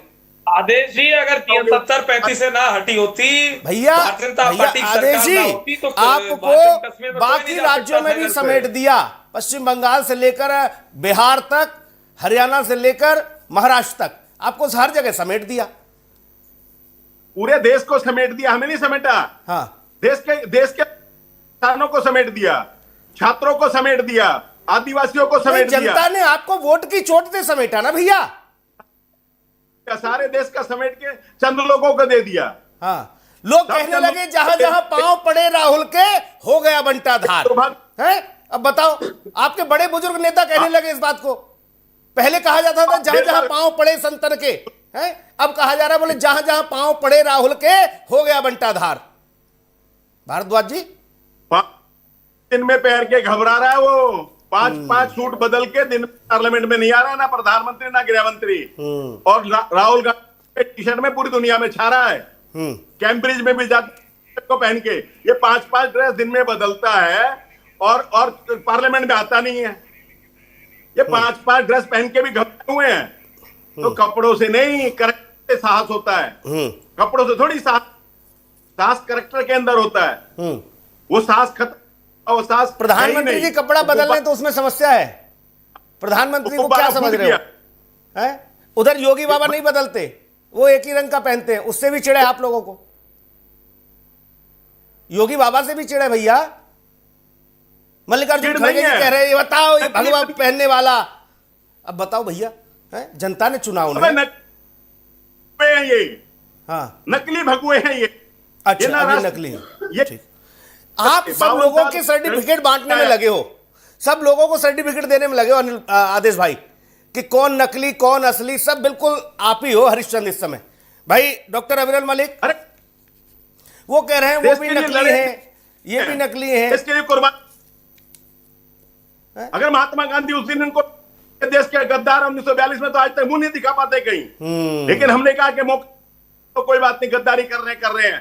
आदेश जी, अगर 73-35 से ना हटी होती भैया, आदेश जी, आपको बाकी राज्यों में भी समेट दिया, पश्चिम बंगाल से लेकर बिहार तक, हरियाणा से लेकर महाराष्ट्र तक, आपको हर जगह समेट दिया। पूरे देश को समेट दिया, हमें नहीं समेटा। हाँ, देश के किसानों को समेट दिया, छात्रों को समेट दिया, आदिवासियों को समेट दिया। जनता ने आपको वोट की चोट से समेटा ना भैया, सारे देश का समेट के चंद लोगों को दे दिया। हाँ, लोग कहने लगे जहां जहां पांव पड़े राहुल के हो गया बंटाधार है। अब बताओ, आपके बड़े बुजुर्ग नेता कहने लगे इस बात को। पहले कहा जाता था जहां जहां पांव पड़े संतन के हैं, अब कहा जा रहा है बोले जहां जहां पांव पड़े राहुल के हो गया बंटाधार। भारद्वाज जी, दिन में पैर के घबरा रहा है वो, 5 सूट बदल के दिन पार्लियामेंट में नहीं आ रहा है, ना प्रधानमंत्री ना गृह मंत्री, और राहुल गांधी टी शर्ट में पूरी दुनिया में छा रहा है, कैम्ब्रिज में भी जाते को पहन के। ये 5 ड्रेस दिन में बदलता है और पार्लियामेंट में आता नहीं है। ये 5 ड्रेस पहन के भी घबराए हुए हैं। तो कपड़ों से नहीं, करेक्टर से साहस होता है, कपड़ों से थोड़ी साहस करेक्टर के अंदर होता है। वो साहस खत्म, वो साहस प्रधानमंत्री जी कपड़ा बदल रहे तो उसमें समस्या है? प्रधानमंत्री को क्या समझ रहे हो हैं? उधर योगी बाबा नहीं बदलते, वो एक ही रंग का पहनते हैं, उससे भी चिढ़े आप लोगों को। योगी बाबा से भी चिढ़े भैया। मल्लिकार्जुन खड़गे जी कह रहे हैं बताओ ये भगवा पहनने वाला। अब बताओ भैया, है? जनता ने चुना अबे उन्हें। नकली हैं ये, हाँ, नकली भगुए हैं ये। अच्छा, ना अभी राष्ट्र- नकली हैं। ये ठीक। आप सब 52 लोगों साल- के सर्टिफिकेट बांटने में लगे हो, सब लोगों को सर्टिफिकेट देने में लगे हो अनिल आदेश भाई, कि कौन नकली कौन असली, सब बिल्कुल आप ही हो हरिश्चंद्र इस समय। भाई डॉक्टर अविरल मलिक अरे वो कह रहे हैं वो देश भी के लिए नकली लड़े हैं, ये भी नकली हैं। इसके लिए कुर्बान। हैं? अगर महात्मा गांधी उस दिन इनको देश के गद्दार 1942 में, तो आज तक मुंह नहीं दिखा पाते कहीं। लेकिन हमने कहा कि मौका तो कोई बात नहीं, गद्दारी कर रहे हैं,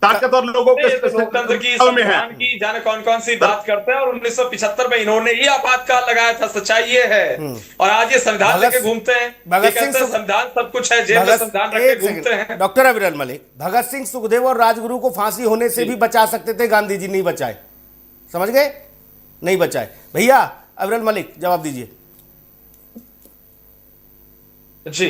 ताकतवर लोगों के लोकतंत्र की में है। संविधान की जाने कौन कौन सी बात करते हैं, और 1975 में इन्होंने ही आपातकाल लगाया था, सच्चाई ये है। और आज ये संविधान भगत- लेके घूमते हैं, भगत ये सिंह कहते हैं सुख- संविधान सब कुछ है, जेब में संविधान रख के एक घूमते सेकंड, हैं। डॉक्टर अविरल मलिक, भगत सिंह सुखदेव और राजगुरु को फांसी होने से भी बचा सकते थे, गांधी जी नहीं बचाए, समझ गए, नहीं बचाए। भैया अविरल मलिक जवाब दीजिए। जी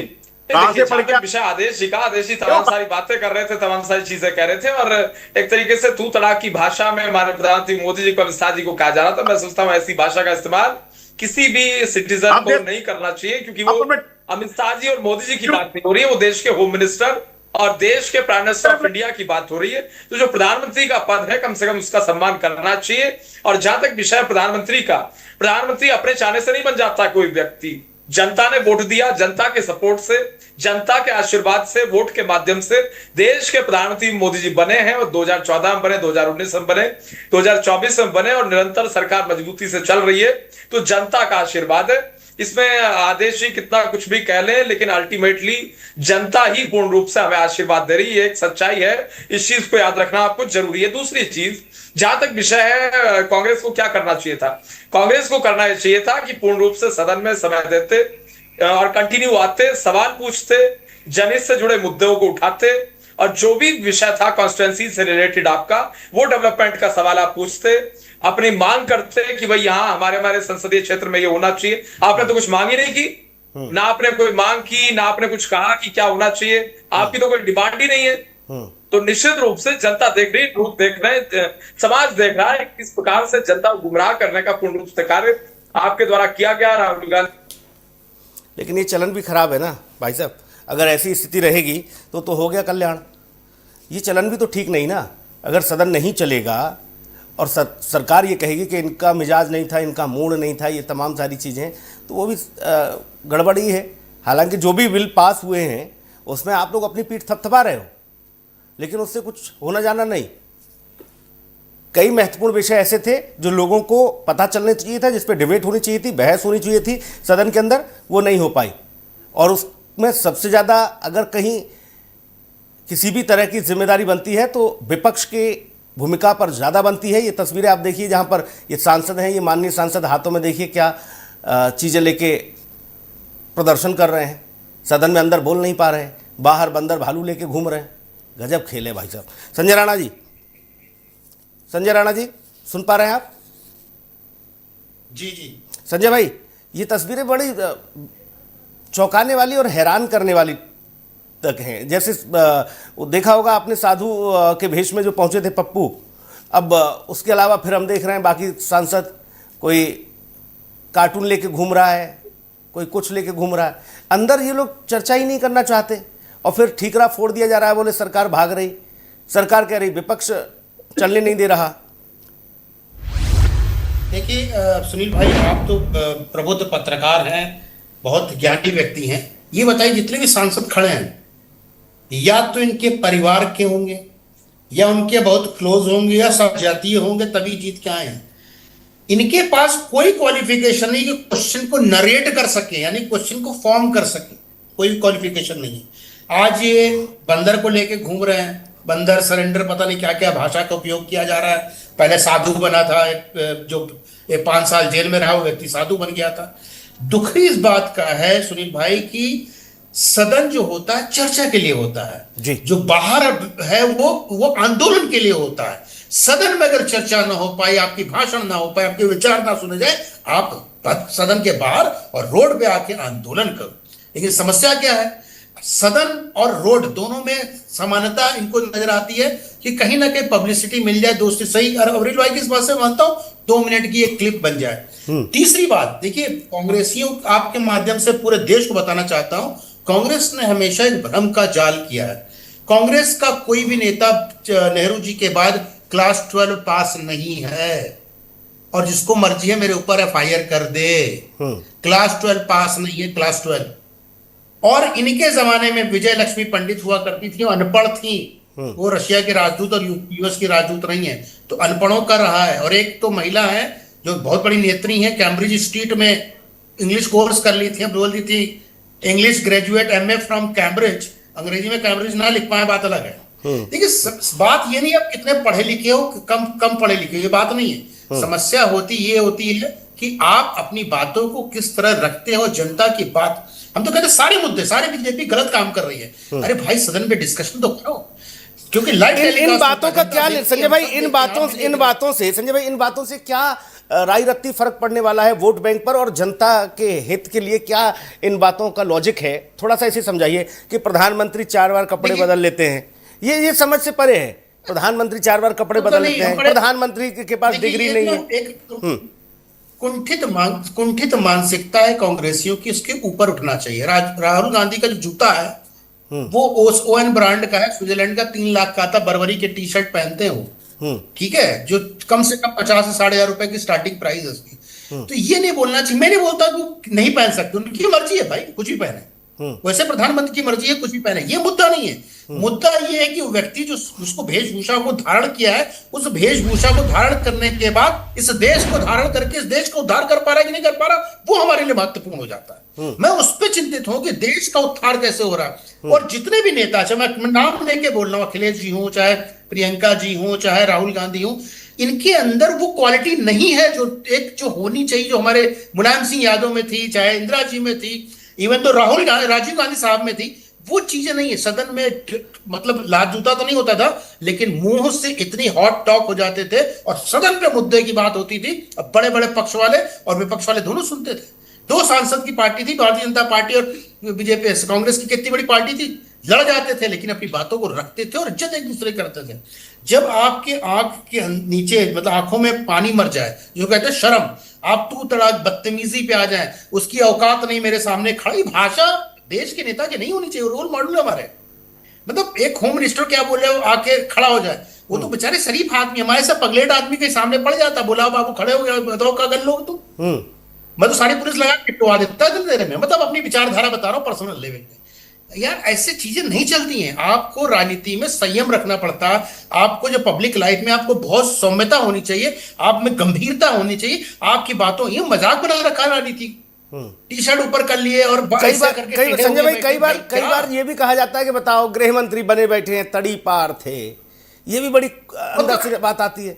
कहां से पढ़ के विषय आदेश जी का, आदेश जी तमाम सारी बातें कर रहे थे, तमाम सारी चीजें कह रहे थे, और एक तरीके से तू तड़ाक की भाषा में हमारे प्रधानमंत्री मोदी जी को, अमित शाह जी को कहा जा रहा था। मैं सोचता हूँ ऐसी भाषा का इस्तेमाल किसी भी सिटीजन को नहीं करना चाहिए, क्योंकि वो अमित शाह जी और मोदी जी की बात नहीं हो रही है, वो देश के होम मिनिस्टर और देश के प्राइम मिनिस्टर ऑफ इंडिया की बात हो रही है। तो जो प्रधानमंत्री का पद है, कम से कम उसका सम्मान करना चाहिए। और जहां तक विषय प्रधानमंत्री का, प्रधानमंत्री अपने चाहने से नहीं बन जाता कोई व्यक्ति। जनता ने वोट दिया, जनता के सपोर्ट से, जनता के आशीर्वाद से, वोट के माध्यम से देश के प्रधानमंत्री मोदी जी बने हैं, और 2014 में बने, 2019 में बने, 2024 में बने, और निरंतर सरकार मजबूती से चल रही है। तो जनता का आशीर्वाद है इसमें। आदेश जी कितना कुछ भी कह लें, लेकिन अल्टीमेटली जनता ही पूर्ण रूप से हमें आशीर्वाद दे रही है, एक सच्चाई है। इस चीज को याद रखना आपको जरूरी है। दूसरी चीज, जहां तक विषय है कांग्रेस को क्या करना चाहिए था, कांग्रेस को करना चाहिए था कि पूर्ण रूप से सदन में समय देते और कंटिन्यू आते, सवाल पूछते, जनहित से जुड़े मुद्दों को उठाते, और जो भी विषय था कॉन्स्टिट्यूएंसी से रिलेटेड आपका, वो डेवलपमेंट का सवाल आप पूछते, अपनी मांग करते कि भाई यहाँ हमारे संसदीय क्षेत्र में ये होना चाहिए। आपने तो कुछ मांग ही नहीं की, ना आपने कोई मांग की, ना आपने कुछ कहा कि क्या होना चाहिए, आपकी तो कोई डिमांड ही नहीं है। तो निश्चित रूप से जनता देख रही, लोग देख रहे, समाज देख रहा है किस प्रकार से जनता को गुमराह करने का पूर्ण रूप से कार्य आपके द्वारा किया गया। राहुल गांधी, लेकिन ये चलन भी खराब है ना भाई साहब, अगर ऐसी स्थिति रहेगी तो हो गया कल्याण। ये चलन भी तो ठीक नहीं ना, अगर सदन नहीं चलेगा और सरकार ये कहेगी कि इनका मिजाज नहीं था, इनका मूड नहीं था, ये तमाम सारी चीज़ें, तो वो भी गड़बड़ी है। हालांकि जो भी बिल पास हुए हैं उसमें आप लोग अपनी पीठ थपथपा रहे हो, लेकिन उससे कुछ होना जाना नहीं। कई महत्वपूर्ण विषय ऐसे थे जो लोगों को पता चलना चाहिए था, जिस पर डिबेट होनी चाहिए थी, बहस होनी चाहिए थी सदन के अंदर, वो नहीं हो पाई। और उसमें सबसे ज़्यादा अगर कहीं किसी भी तरह की जिम्मेदारी बनती है तो विपक्ष की भूमिका पर ज़्यादा बनती है। ये तस्वीरें आप देखिए जहाँ पर ये सांसद हैं, ये माननीय सांसद हाथों में देखिए क्या चीज़ें लेके प्रदर्शन कर रहे हैं, सदन में अंदर बोल नहीं पा रहे हैं, बाहर बंदर भालू लेके घूम रहे हैं। गजब खेल है भाई साहब। संजय राणा जी, संजय राणा जी सुन पा रहे हैं आप? जी जी संजय भाई, ये तस्वीरें बड़ी चौंकाने वाली और हैरान करने वाली तक हैं। जैसे वो देखा होगा आपने साधु के भेष में जो पहुंचे थे पप्पू, अब उसके अलावा फिर हम देख रहे हैं बाकी सांसद, कोई कार्टून लेके घूम रहा है, कोई कुछ लेके घूम रहा है। अंदर ये लोग चर्चा ही नहीं करना चाहते और फिर ठीकरा फोड़ दिया जा रहा है, बोले सरकार भाग रही, सरकार कह रही विपक्ष चलने नहीं दे रहा। देखिए सुनील भाई, आप तो प्रबुद्ध पत्रकार हैं, बहुत ज्ञानी व्यक्ति हैं। ये बताइए, जितने भी सांसद खड़े हैं, या तो इनके परिवार के होंगे, या उनके बहुत क्लोज होंगे, या सब जातीय होंगे, तभी जीत के आए हैं। इनके पास कोई क्वालिफिकेशन नहीं कि क्वेश्चन को नरेट कर सके, यानी क्वेश्चन को फॉर्म कर सके, कोई क्वालिफिकेशन नहीं है। आज ये बंदर को लेके घूम रहे हैं, बंदर सरेंडर, पता नहीं क्या क्या भाषा का उपयोग किया जा रहा है। पहले साधु बना था, जो 5 साल जेल में रहा वो व्यक्ति साधु बन गया था। दुख इस बात का है सुनील भाई कि सदन जो होता है चर्चा के लिए होता है जी। जो बाहर है वो आंदोलन के लिए होता है। सदन में अगर चर्चा ना हो पाए, आपकी भाषण ना हो पाए, आपके विचार ना सुने जाए, आप सदन के बाहर और रोड पे आके आंदोलन करो। लेकिन समस्या क्या है, सदन और रोड दोनों में समानता इनको नजर आती है कि कहीं ना कहीं पब्लिसिटी मिल जाए, दोस्ती सही। और अवरील भाई की इस बात से मानता हूं, 2 मिनट की एक क्लिप बन जाए। तीसरी बात देखिए, कांग्रेसियों आपके माध्यम से पूरे देश को बताना चाहता हूं, कांग्रेस ने हमेशा एक भ्रम का जाल किया है। कांग्रेस का कोई भी नेता नेहरू जी के बाद क्लास 12 पास नहीं है, और जिसको मर्जी है मेरे ऊपर FIR कर दे। क्लास 12 पास नहीं है, क्लास 12। और इनके जमाने में विजय लक्ष्मी पंडित हुआ करती थी, अनपढ़ थी, वो रशिया के राजदूत और US की राजदूत रही हैं, तो अनपढ़ों का रहा है। और एक तो महिला है जो बहुत बड़ी नेत्री है, कैम्ब्रिज स्ट्रीट में इंग्लिश कोर्स कर ली थी, बोल दी थी English graduate MA from Cambridge. अंग्रेजी में कैम्ब्रिज ना लिख पाए बात अलग है। देखिए बात ये नहीं आप कितने पढ़े लिखे हो, कम पढ़े लिखे हो, ये बात नहीं है। समस्या होती है कि आप अपनी बातों को किस तरह रखते हो। जनता की बात, हम तो कहते हैं सारे मुद्दे, सारे बीजेपी गलत काम कर रही है। अरे भाई सदन में डिस्कशन तो करो, क्योंकि इन बातों का क्या संजय भाई, इन बातों से क्या राय रत्ती फर्क पड़ने वाला है वोट बैंक पर, और जनता के हित के लिए क्या इन बातों का लॉजिक है? थोड़ा सा ऐसे समझाइए कि प्रधानमंत्री 4 बार कपड़े बदल लेते हैं, ये समझ से परे है। प्रधानमंत्री 4 बार कपड़े बदल लेते हैं, प्रधानमंत्री के पास डिग्री नहीं है। कुंठित मानसिकता है कांग्रेसियों की, इसके ऊपर उठना चाहिए। राहुल गांधी का जो जूता है वो ओएन ब्रांड का है, स्विट्जरलैंड का, 3 लाख का था, बर्बरी के टी-शर्ट पहनते हो, ठीक है, जो कम से कम 50 से 5,500 रुपए की स्टार्टिंग प्राइस है उसकी। तो ये नहीं बोलना चाहिए। मैं नहीं बोलता कि वो नहीं पहन सकते, उनकी मर्जी है भाई, कुछ भी पहने। वैसे प्रधानमंत्री की मर्जी है, कुछ भी पहने, ये मुद्दा नहीं है। मुद्दा ये है कि व्यक्ति जो उसको वेशभूषा को धारण किया है, उस वेशभूषा को धारण करने के बाद इस देश को धारण करके इस देश को उद्धार कर पा रहा है कि नहीं कर पा रहा, वो हमारे लिए महत्वपूर्ण हो जाता है। मैं उस पर चिंतित हूं कि देश का उद्धार कैसे हो रहा है। और जितने भी नेता, चाहे मैं नाम लेके बोल रहा हूं, अखिलेश जी हो, चाहे प्रियंका जी हो, चाहे राहुल गांधी हो, इनके अंदर वो क्वालिटी नहीं है जो होनी चाहिए, जो हमारे मुलायम सिंह यादव में थी, चाहे इंदिरा जी में थी, इवन तो राजीव गांधी साहब में थी। वो चीजें नहीं है। सदन में मतलब लात जूता तो नहीं होता था, लेकिन मुंह से इतनी हॉट टॉक हो जाते थे, और सदन पे मुद्दे की बात होती थी, अब बड़े बड़े पक्ष वाले और विपक्ष वाले दोनों सुनते थे। 2 सांसद की पार्टी थी, भारतीय जनता पार्टी और बीजेपी, कांग्रेस की कितनी बड़ी पार्टी थी, लड़ जाते थे लेकिन अपनी बातों को रखते थे और इज्जत एक दूसरे करते थे। जब आपके आंख के नीचे, मतलब आंखों में पानी मर जाए, जो कहते हैं शर्म, आप तू तड़ाक बदतमीजी पे आ जाए, उसकी औकात नहीं मेरे सामने खड़ी, भाषा देश के नेता की नहीं होनी चाहिए। रोल मॉडल हमारे, मतलब एक होम मिनिस्टर क्या बोल रहे हो, आके खड़ा हो जाए, वो तो बेचारे शरीफ आदमी, हमारे से पगलेट आदमी के सामने पड़ जाता, बोला बाबू खड़े हो गए, बताओ क्या कर लोग तुम। मैं तो सारी पुलिस लगा के पिटवा देता है देने में, मतलब अपनी विचारधारा बता रहा हूँ पर्सनल लेवल पे। यार ऐसे चीजें नहीं चलती हैं। आपको राजनीति में संयम रखना पड़ता है। आपको जो पब्लिक लाइफ में आपको बहुत सौम्यता होनी चाहिए, आप में गंभीरता होनी चाहिए। आपकी बातों, ये मजाक बना रखा है राजनीति, टी-शर्ट ऊपर कर लिए और संजय भाई कई बार ये भी कहा जाता है कि बताओ गृह मंत्री बने बैठे हैं, तड़ी पार थे, ये भी बड़ी अंदर से बात आती है।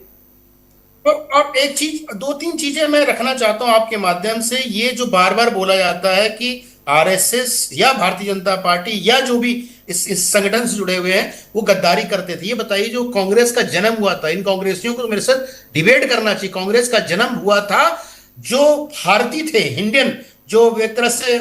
और एक चीज, 2-3 चीजें मैं रखना चाहता हूं आपके माध्यम से। ये जो बार बार बोला जाता है कि RSS या भारतीय जनता पार्टी या जो भी इस संगठन से जुड़े हुए हैं वो गद्दारी करते थे, ये बताइए जो कांग्रेस का जन्म हुआ था, इन कांग्रेसियों को मेरे साथ डिबेट करना चाहिए। कांग्रेस का जन्म हुआ था जो भारतीय थे, इंडियन, जो एक तरह से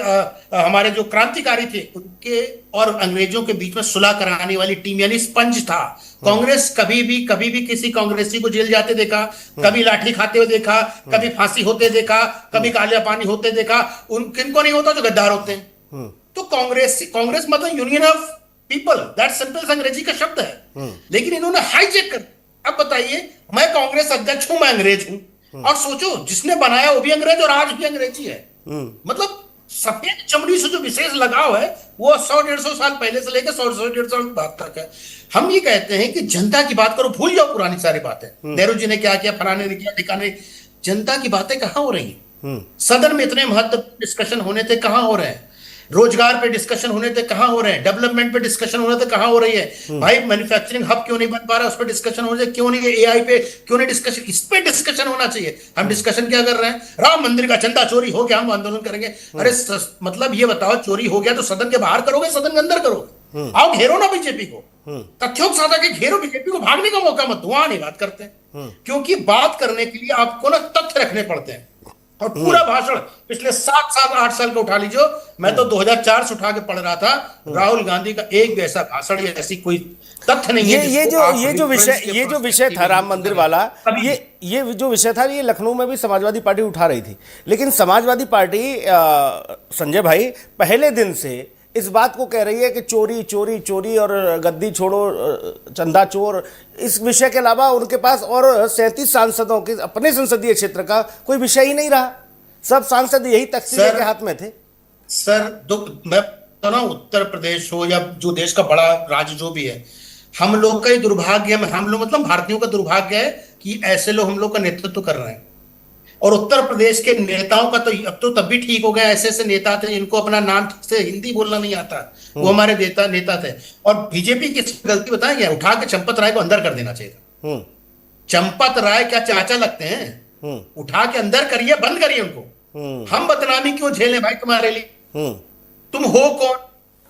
हमारे जो क्रांतिकारी थे उनके और अंग्रेजों के बीच में सुलह कराने वाली टीम, यानी स्पंज था कांग्रेस। कभी भी किसी कांग्रेसी को जेल जाते देखा, कभी लाठी खाते हुए देखा, कभी फांसी होते देखा, कभी काला पानी होते देखा। उन किनको नहीं होता जो गद्दार होते हैं। तो कांग्रेस मतलब union of people, that simple अंग्रेजी का शब्द है, लेकिन इन्होंने हाईजेक कर। अब बताइए, मैं कांग्रेस अध्यक्ष हूं, मैं अंग्रेज हूं, और सोचो जिसने बनाया वो भी अंग्रेज और आज भी अंग्रेजी है। मतलब सफेद चमड़ी से जो विशेष लगाव है वो 100-150 साल पहले से लेकर 100-150 साल बाद तक है। हम ये कहते हैं कि जनता की बात करो, भूल जाओ पुरानी सारी बातें, नेहरू जी ने क्या किया, फलाने ने किया, दिखाने। जनता की बातें कहां हो रही हैं? सदन में इतने महत्वपूर्ण डिस्कशन होने थे, कहां हो रहे हैं? रोजगार पे डिस्कशन होने थे, कहां हो रहे हैं? डेवलपमेंट पे डिस्कशन होने थे, कहां हो रही है? भाई मैन्युफैक्चरिंग हब क्यों नहीं बन पा रहा, उस पर डिस्कशन हो रही है, क्यों नहीं है? AI पे क्यों नहीं डिस्कशन? इस पे डिस्कशन होना चाहिए। हम डिस्कशन क्या कर रहे हैं? राम मंदिर का चंदा चोरी हो गया, हम आंदोलन करेंगे। अरे मतलब ये बताओ, चोरी हो गया तो सदन के बाहर करोगे, सदन के अंदर करोगे? आओ घेरो ना बीजेपी को, तथ्यों के साथ आके घेरो बीजेपी को, भागने का मौका मत दो। वहां नहीं बात करते, क्योंकि बात करने के लिए आपको ना तथ्य रखने पड़ते हैं। और पूरा भाषण पिछले 7 8 साल का उठा लीजिए, मैं तो 2004 से उठा के पढ़ रहा था, राहुल गांधी का एक भी ऐसा भाषण या ऐसी कोई तथ्य नहीं है। ये जो विषय था राम मंदिर वाला, ये जो विषय था, ये लखनऊ में भी समाजवादी पार्टी उठा रही थी, लेकिन समाजवादी पार्टी संजय भाई पहले दिन से इस बात को कह रही है कि चोरी चोरी चोरी और गद्दी छोड़ो, चंदा चोर, इस विषय के अलावा उनके पास और 37 सांसदों के अपने संसदीय क्षेत्र का कोई विषय ही नहीं रहा। सब सांसद यही तख्ती के हाथ में थे। सर मैं तो ना, उत्तर प्रदेश हो या जो देश का बड़ा राज्य जो भी है, हम लोग का ही दुर्भाग्य है, हम लोग मतलब भारतीयों का दुर्भाग्य है कि ऐसे लोग हम लोग का नेतृत्व कर रहे हैं। और उत्तर प्रदेश के नेताओं का तो अब तो तब भी ठीक हो गया, ऐसे ऐसे नेता थे इनको अपना नाम ठीक से हिंदी बोलना नहीं आता, वो हमारे नेता थे। और बीजेपी की गलती बताया गया, उठा के चंपत राय को अंदर कर देना चाहिए। चंपत राय क्या चाचा लगते हैं? उठा के अंदर करिए, बंद करिए उनको। हम बदनामी क्यों झेले भाई तुम्हारे लिए? तुम हो कौन?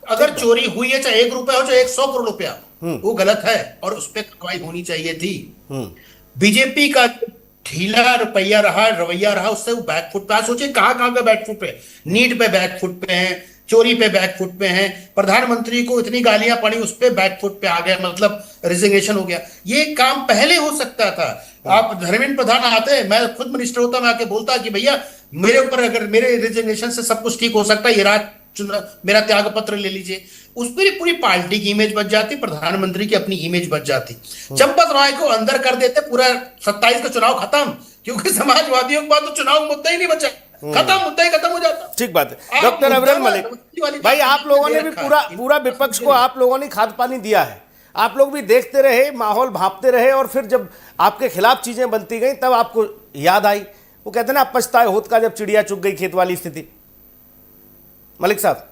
अगर चोरी हुई है, चाहे 1 रुपया हो चाहे 100 करोड़ रुपया, वो गलत है और उस पर कार्रवाई होनी चाहिए थी। बीजेपी का ढीला रवैया रहा, उससे वो बैकफुट पे। सोचिए कहां पे बैकफुट पे, नीट पे बैकफुट पे हैं, चोरी पे बैकफुट पे हैं, प्रधानमंत्री को इतनी गालियां पड़ी उस पे बैकफुट पे आ गया, मतलब रिजिग्नेशन हो गया। ये काम पहले हो सकता था। आप धर्मेंद्र प्रधान आते, मैं खुद मिनिस्टर होता, मैं आके बोलता कि भैया मेरे ऊपर अगर मेरे रिजिग्नेशन से सब कुछ ठीक हो सकता है, ये मेरा त्याग पत्र ले लीजिए। उस पर पूरी पार्टी की इमेज बच जाती, प्रधानमंत्री की अपनी इमेज बच जाती। चंपत राय को अंदर कर देते, पूरा 27 का चुनाव खत्म, क्योंकि समाजवादियों के बाद तो चुनाव मुद्दा ही नहीं बचा, खत्म, मुद्दा ही खत्म हो जाता। ठीक बात है। डॉक्टर अबरल मलिक भाई, आप लोगों ने भी पूरा विपक्ष को आप लोगों ने खाद पानी दिया है, आप लोग भी देखते रहे, माहौल भांपते रहे, और फिर जब आपके खिलाफ चीजें बनती गई तब आपको याद आई। वो कहते ना, पछताए होत का जब चिड़िया चुग गई खेत वाली स्थिति। मलिक साहब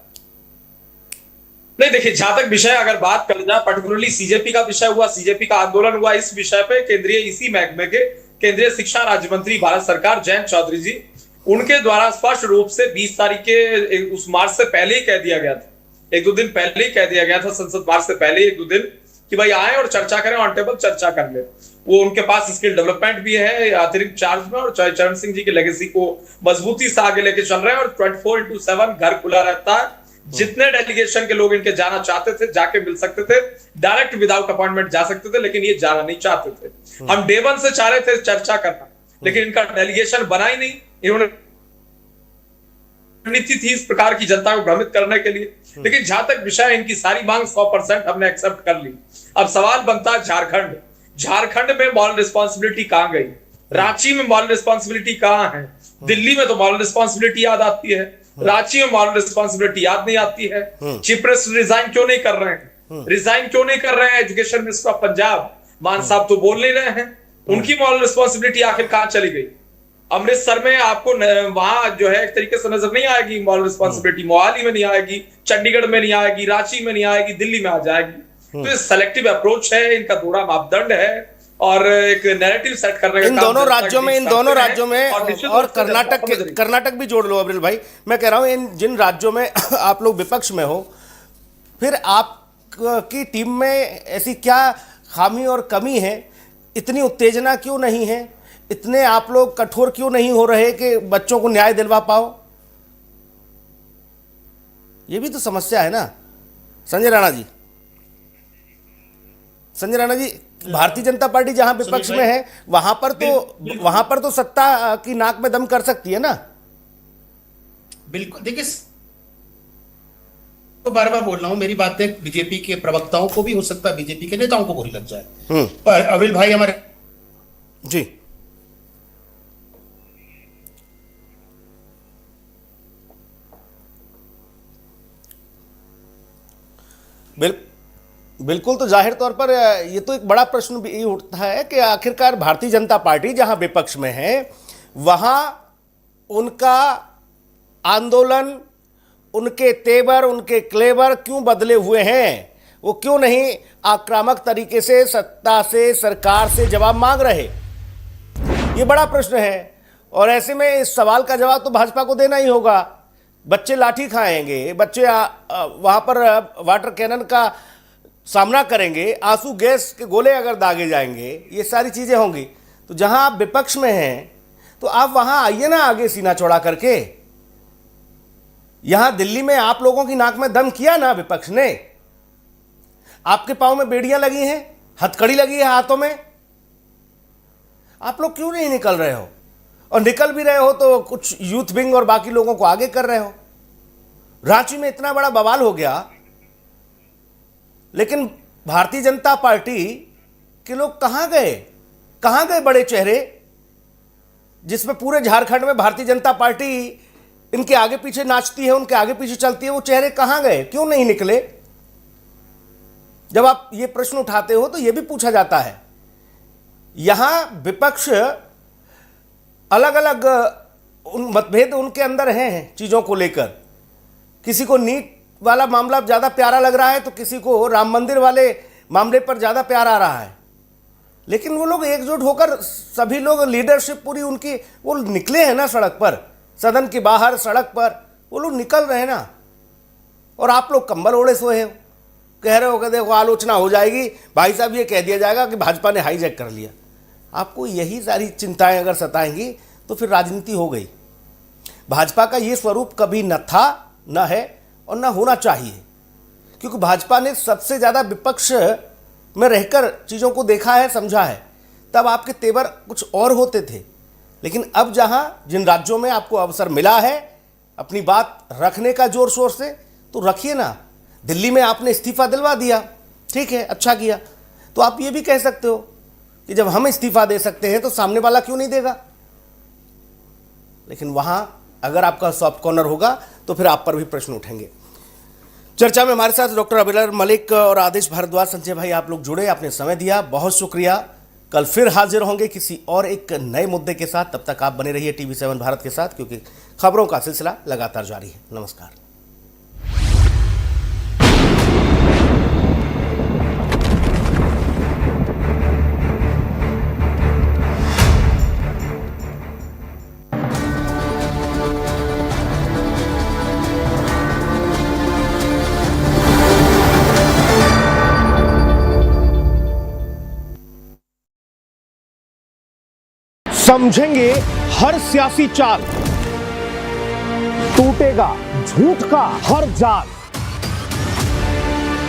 नहीं, देखिए जहां तक विषय अगर बात कर जाए, पर्टिकुलरली सीजेपी का विषय हुआ, सीजेपी का आंदोलन हुआ, इस विषय पे केंद्रीय इसी महकमे के केंद्रीय शिक्षा राज्य मंत्री भारत सरकार जयंत चौधरी जी, उनके द्वारा स्पष्ट रूप से 20 तारीख के उस मार्च से पहले ही कह दिया गया था, 1-2 दिन पहले ही कह दिया गया था, संसद मार्च से पहले 1-2 दिन, कि भाई आए और चर्चा करें, ऑन टेबल चर्चा कर ले। वो उनके पास स्किल डेवलपमेंट भी है अतिरिक्त चार्ज में, और चरण सिंह जी की लेगेसी को मजबूती से आगे लेके चल रहे हैं, और 24/7 घर खुला रहता है। जितने डेलीगेशन के लोग इनके जाना चाहते थे जाके मिल सकते थे, डायरेक्ट विदाउट अपॉइंटमेंट जा सकते थे, लेकिन ये जाना नहीं चाहते थे। हम डे 1 से चाह रहे थे चर्चा करना, लेकिन इनका डेलीगेशन बना ही नहीं। इन्होंने रणनीति थी इस प्रकार की जनता को भ्रमित करने के लिए, लेकिन जहां तक विषय इनकी सारी मांग 100% हमने एक्सेप्ट कर ली। अब सवाल बनता है झारखंड में मॉरल रिस्पॉन्सिबिलिटी कहां गई? रांची में मॉरल रिस्पॉन्सिबिलिटी कहां है? दिल्ली में तो मॉरल रिस्पॉन्सिबिलिटी याद आती है, रांची में मॉरल रिस्पॉन्सिबिलिटी याद नहीं आती है। चीफ मिनिस्टर रिजाइन क्यों नहीं कर रहे हैं? एजुकेशन मिनिस्टर ऑफ पंजाब मान साहब तो बोल नहीं रहे हैं, उनकी मॉरल रिस्पॉन्सिबिलिटी आखिर कहां चली गई? अमृतसर में आपको वहां जो है एक तरीके से नजर नहीं आएगी मॉरल रिस्पॉन्सिबिलिटी, मोहाली में नहीं आएगी, चंडीगढ़ में नहीं आएगी, रांची में नहीं आएगी, दिल्ली में आ जाएगी। तो ये सेलेक्टिव अप्रोच है, इनका दोहरा मापदंड है, और एक नैरेटिव सेट करने का इन दोनों राज्यों में और कर्नाटक भी जोड़ लो अब्रिल भाई। मैं कह रहा हूं इन जिन राज्यों में आप लोग विपक्ष में हो, फिर आपकी टीम में ऐसी क्या खामी और कमी है? इतनी उत्तेजना क्यों नहीं है? इतने आप लोग कठोर क्यों नहीं हो रहे कि बच्चों को न्याय दिलवा पाओ? ये भी तो समस्या है ना संजय राणा जी। भारतीय जनता पार्टी जहां विपक्ष में है, वहां पर तो सत्ता की नाक में दम कर सकती है ना। बिल्कुल, देखिए तो बार बार बोल रहा हूं, मेरी बातें बीजेपी के प्रवक्ताओं को भी हो सकता है, बीजेपी के नेताओं को बुरी लग जाए, पर अविल भाई हमारे जी बिल्कुल। तो जाहिर तौर पर ये तो एक बड़ा प्रश्न भी उठता है कि आखिरकार भारतीय जनता पार्टी जहां विपक्ष में है, वहां उनका आंदोलन, उनके तेवर, उनके क्लेवर क्यों बदले हुए हैं? वो क्यों नहीं आक्रामक तरीके से सत्ता से, सरकार से जवाब मांग रहे? ये बड़ा प्रश्न है, और ऐसे में इस सवाल का जवाब तो भाजपा को देना ही होगा। बच्चे लाठी खाएंगे, बच्चे वहां पर वाटर कैनन का सामना करेंगे, आंसू गैस के गोले अगर दागे जाएंगे, ये सारी चीजें होंगी। तो जहां आप विपक्ष में हैं, तो आप वहां आइए ना आगे सीना चौड़ा करके। यहां दिल्ली में आप लोगों की नाक में दम किया ना विपक्ष ने। आपके पांव में बेड़ियां लगी हैं, हथकड़ी लगी है हाथों में। आप लोग क्यों नहीं निकल रहे हो? और निकल भी रहे हो तो कुछ यूथ विंग और बाकी लोगों को आगे कर रहे हो। रांची में इतना बड़ा बवाल हो गया, लेकिन भारतीय जनता पार्टी के लोग कहां गए? कहां गए बड़े चेहरे जिसमें पूरे झारखंड में भारतीय जनता पार्टी इनके आगे पीछे नाचती है, उनके आगे पीछे चलती है? वो चेहरे कहां गए? क्यों नहीं निकले? जब आप ये प्रश्न उठाते हो तो यह भी पूछा जाता है। यहां विपक्ष अलग अलग मतभेद उनके अंदर हैं चीजों को लेकर। किसी को नीट वाला मामला ज्यादा प्यारा लग रहा है तो किसी को राम मंदिर वाले मामले पर ज्यादा प्यार आ रहा है, लेकिन वो लोग एकजुट होकर सभी लोग, लीडरशिप पूरी उनकी, वो निकले हैं ना सड़क पर, सदन के बाहर सड़क पर वो लोग निकल रहे हैं ना। और आप लोग कंबल ओढ़े सोए हो, कह रहे हो कि देखो आलोचना हो जाएगी, भाई साहब ये कह दिया जाएगा कि भाजपा ने हाईजैक कर लिया। आपको यही सारी चिंताएं अगर सताएंगी तो फिर राजनीति हो गई। भाजपा का ये स्वरूप कभी न था, न है और न होना चाहिए, क्योंकि भाजपा ने सबसे ज्यादा विपक्ष में रहकर चीजों को देखा है, समझा है। तब आपके तेवर कुछ और होते थे, लेकिन अब जहां जिन राज्यों में आपको अवसर मिला है अपनी बात रखने का जोर शोर से, तो रखिए ना। दिल्ली में आपने इस्तीफा दिलवा दिया, ठीक है, अच्छा किया। तो आप ये भी कह सकते हो कि जब हम इस्तीफा दे सकते हैं तो सामने वाला क्यों नहीं देगा? लेकिन वहां अगर आपका सॉफ्ट कॉर्नर होगा तो फिर आप पर भी प्रश्न उठेंगे। चर्चा में हमारे साथ डॉक्टर अबिलर मलिक और आदेश भारद्वाज। संजय भाई, आप लोग जुड़े, आपने समय दिया, बहुत शुक्रिया। कल फिर हाजिर होंगे किसी और एक नए मुद्दे के साथ। तब तक आप बने रहिए TV7 भारत के साथ, क्योंकि खबरों का सिलसिला लगातार जारी है। नमस्कार। समझेंगे हर सियासी चाल, टूटेगा झूठ का हर जाल।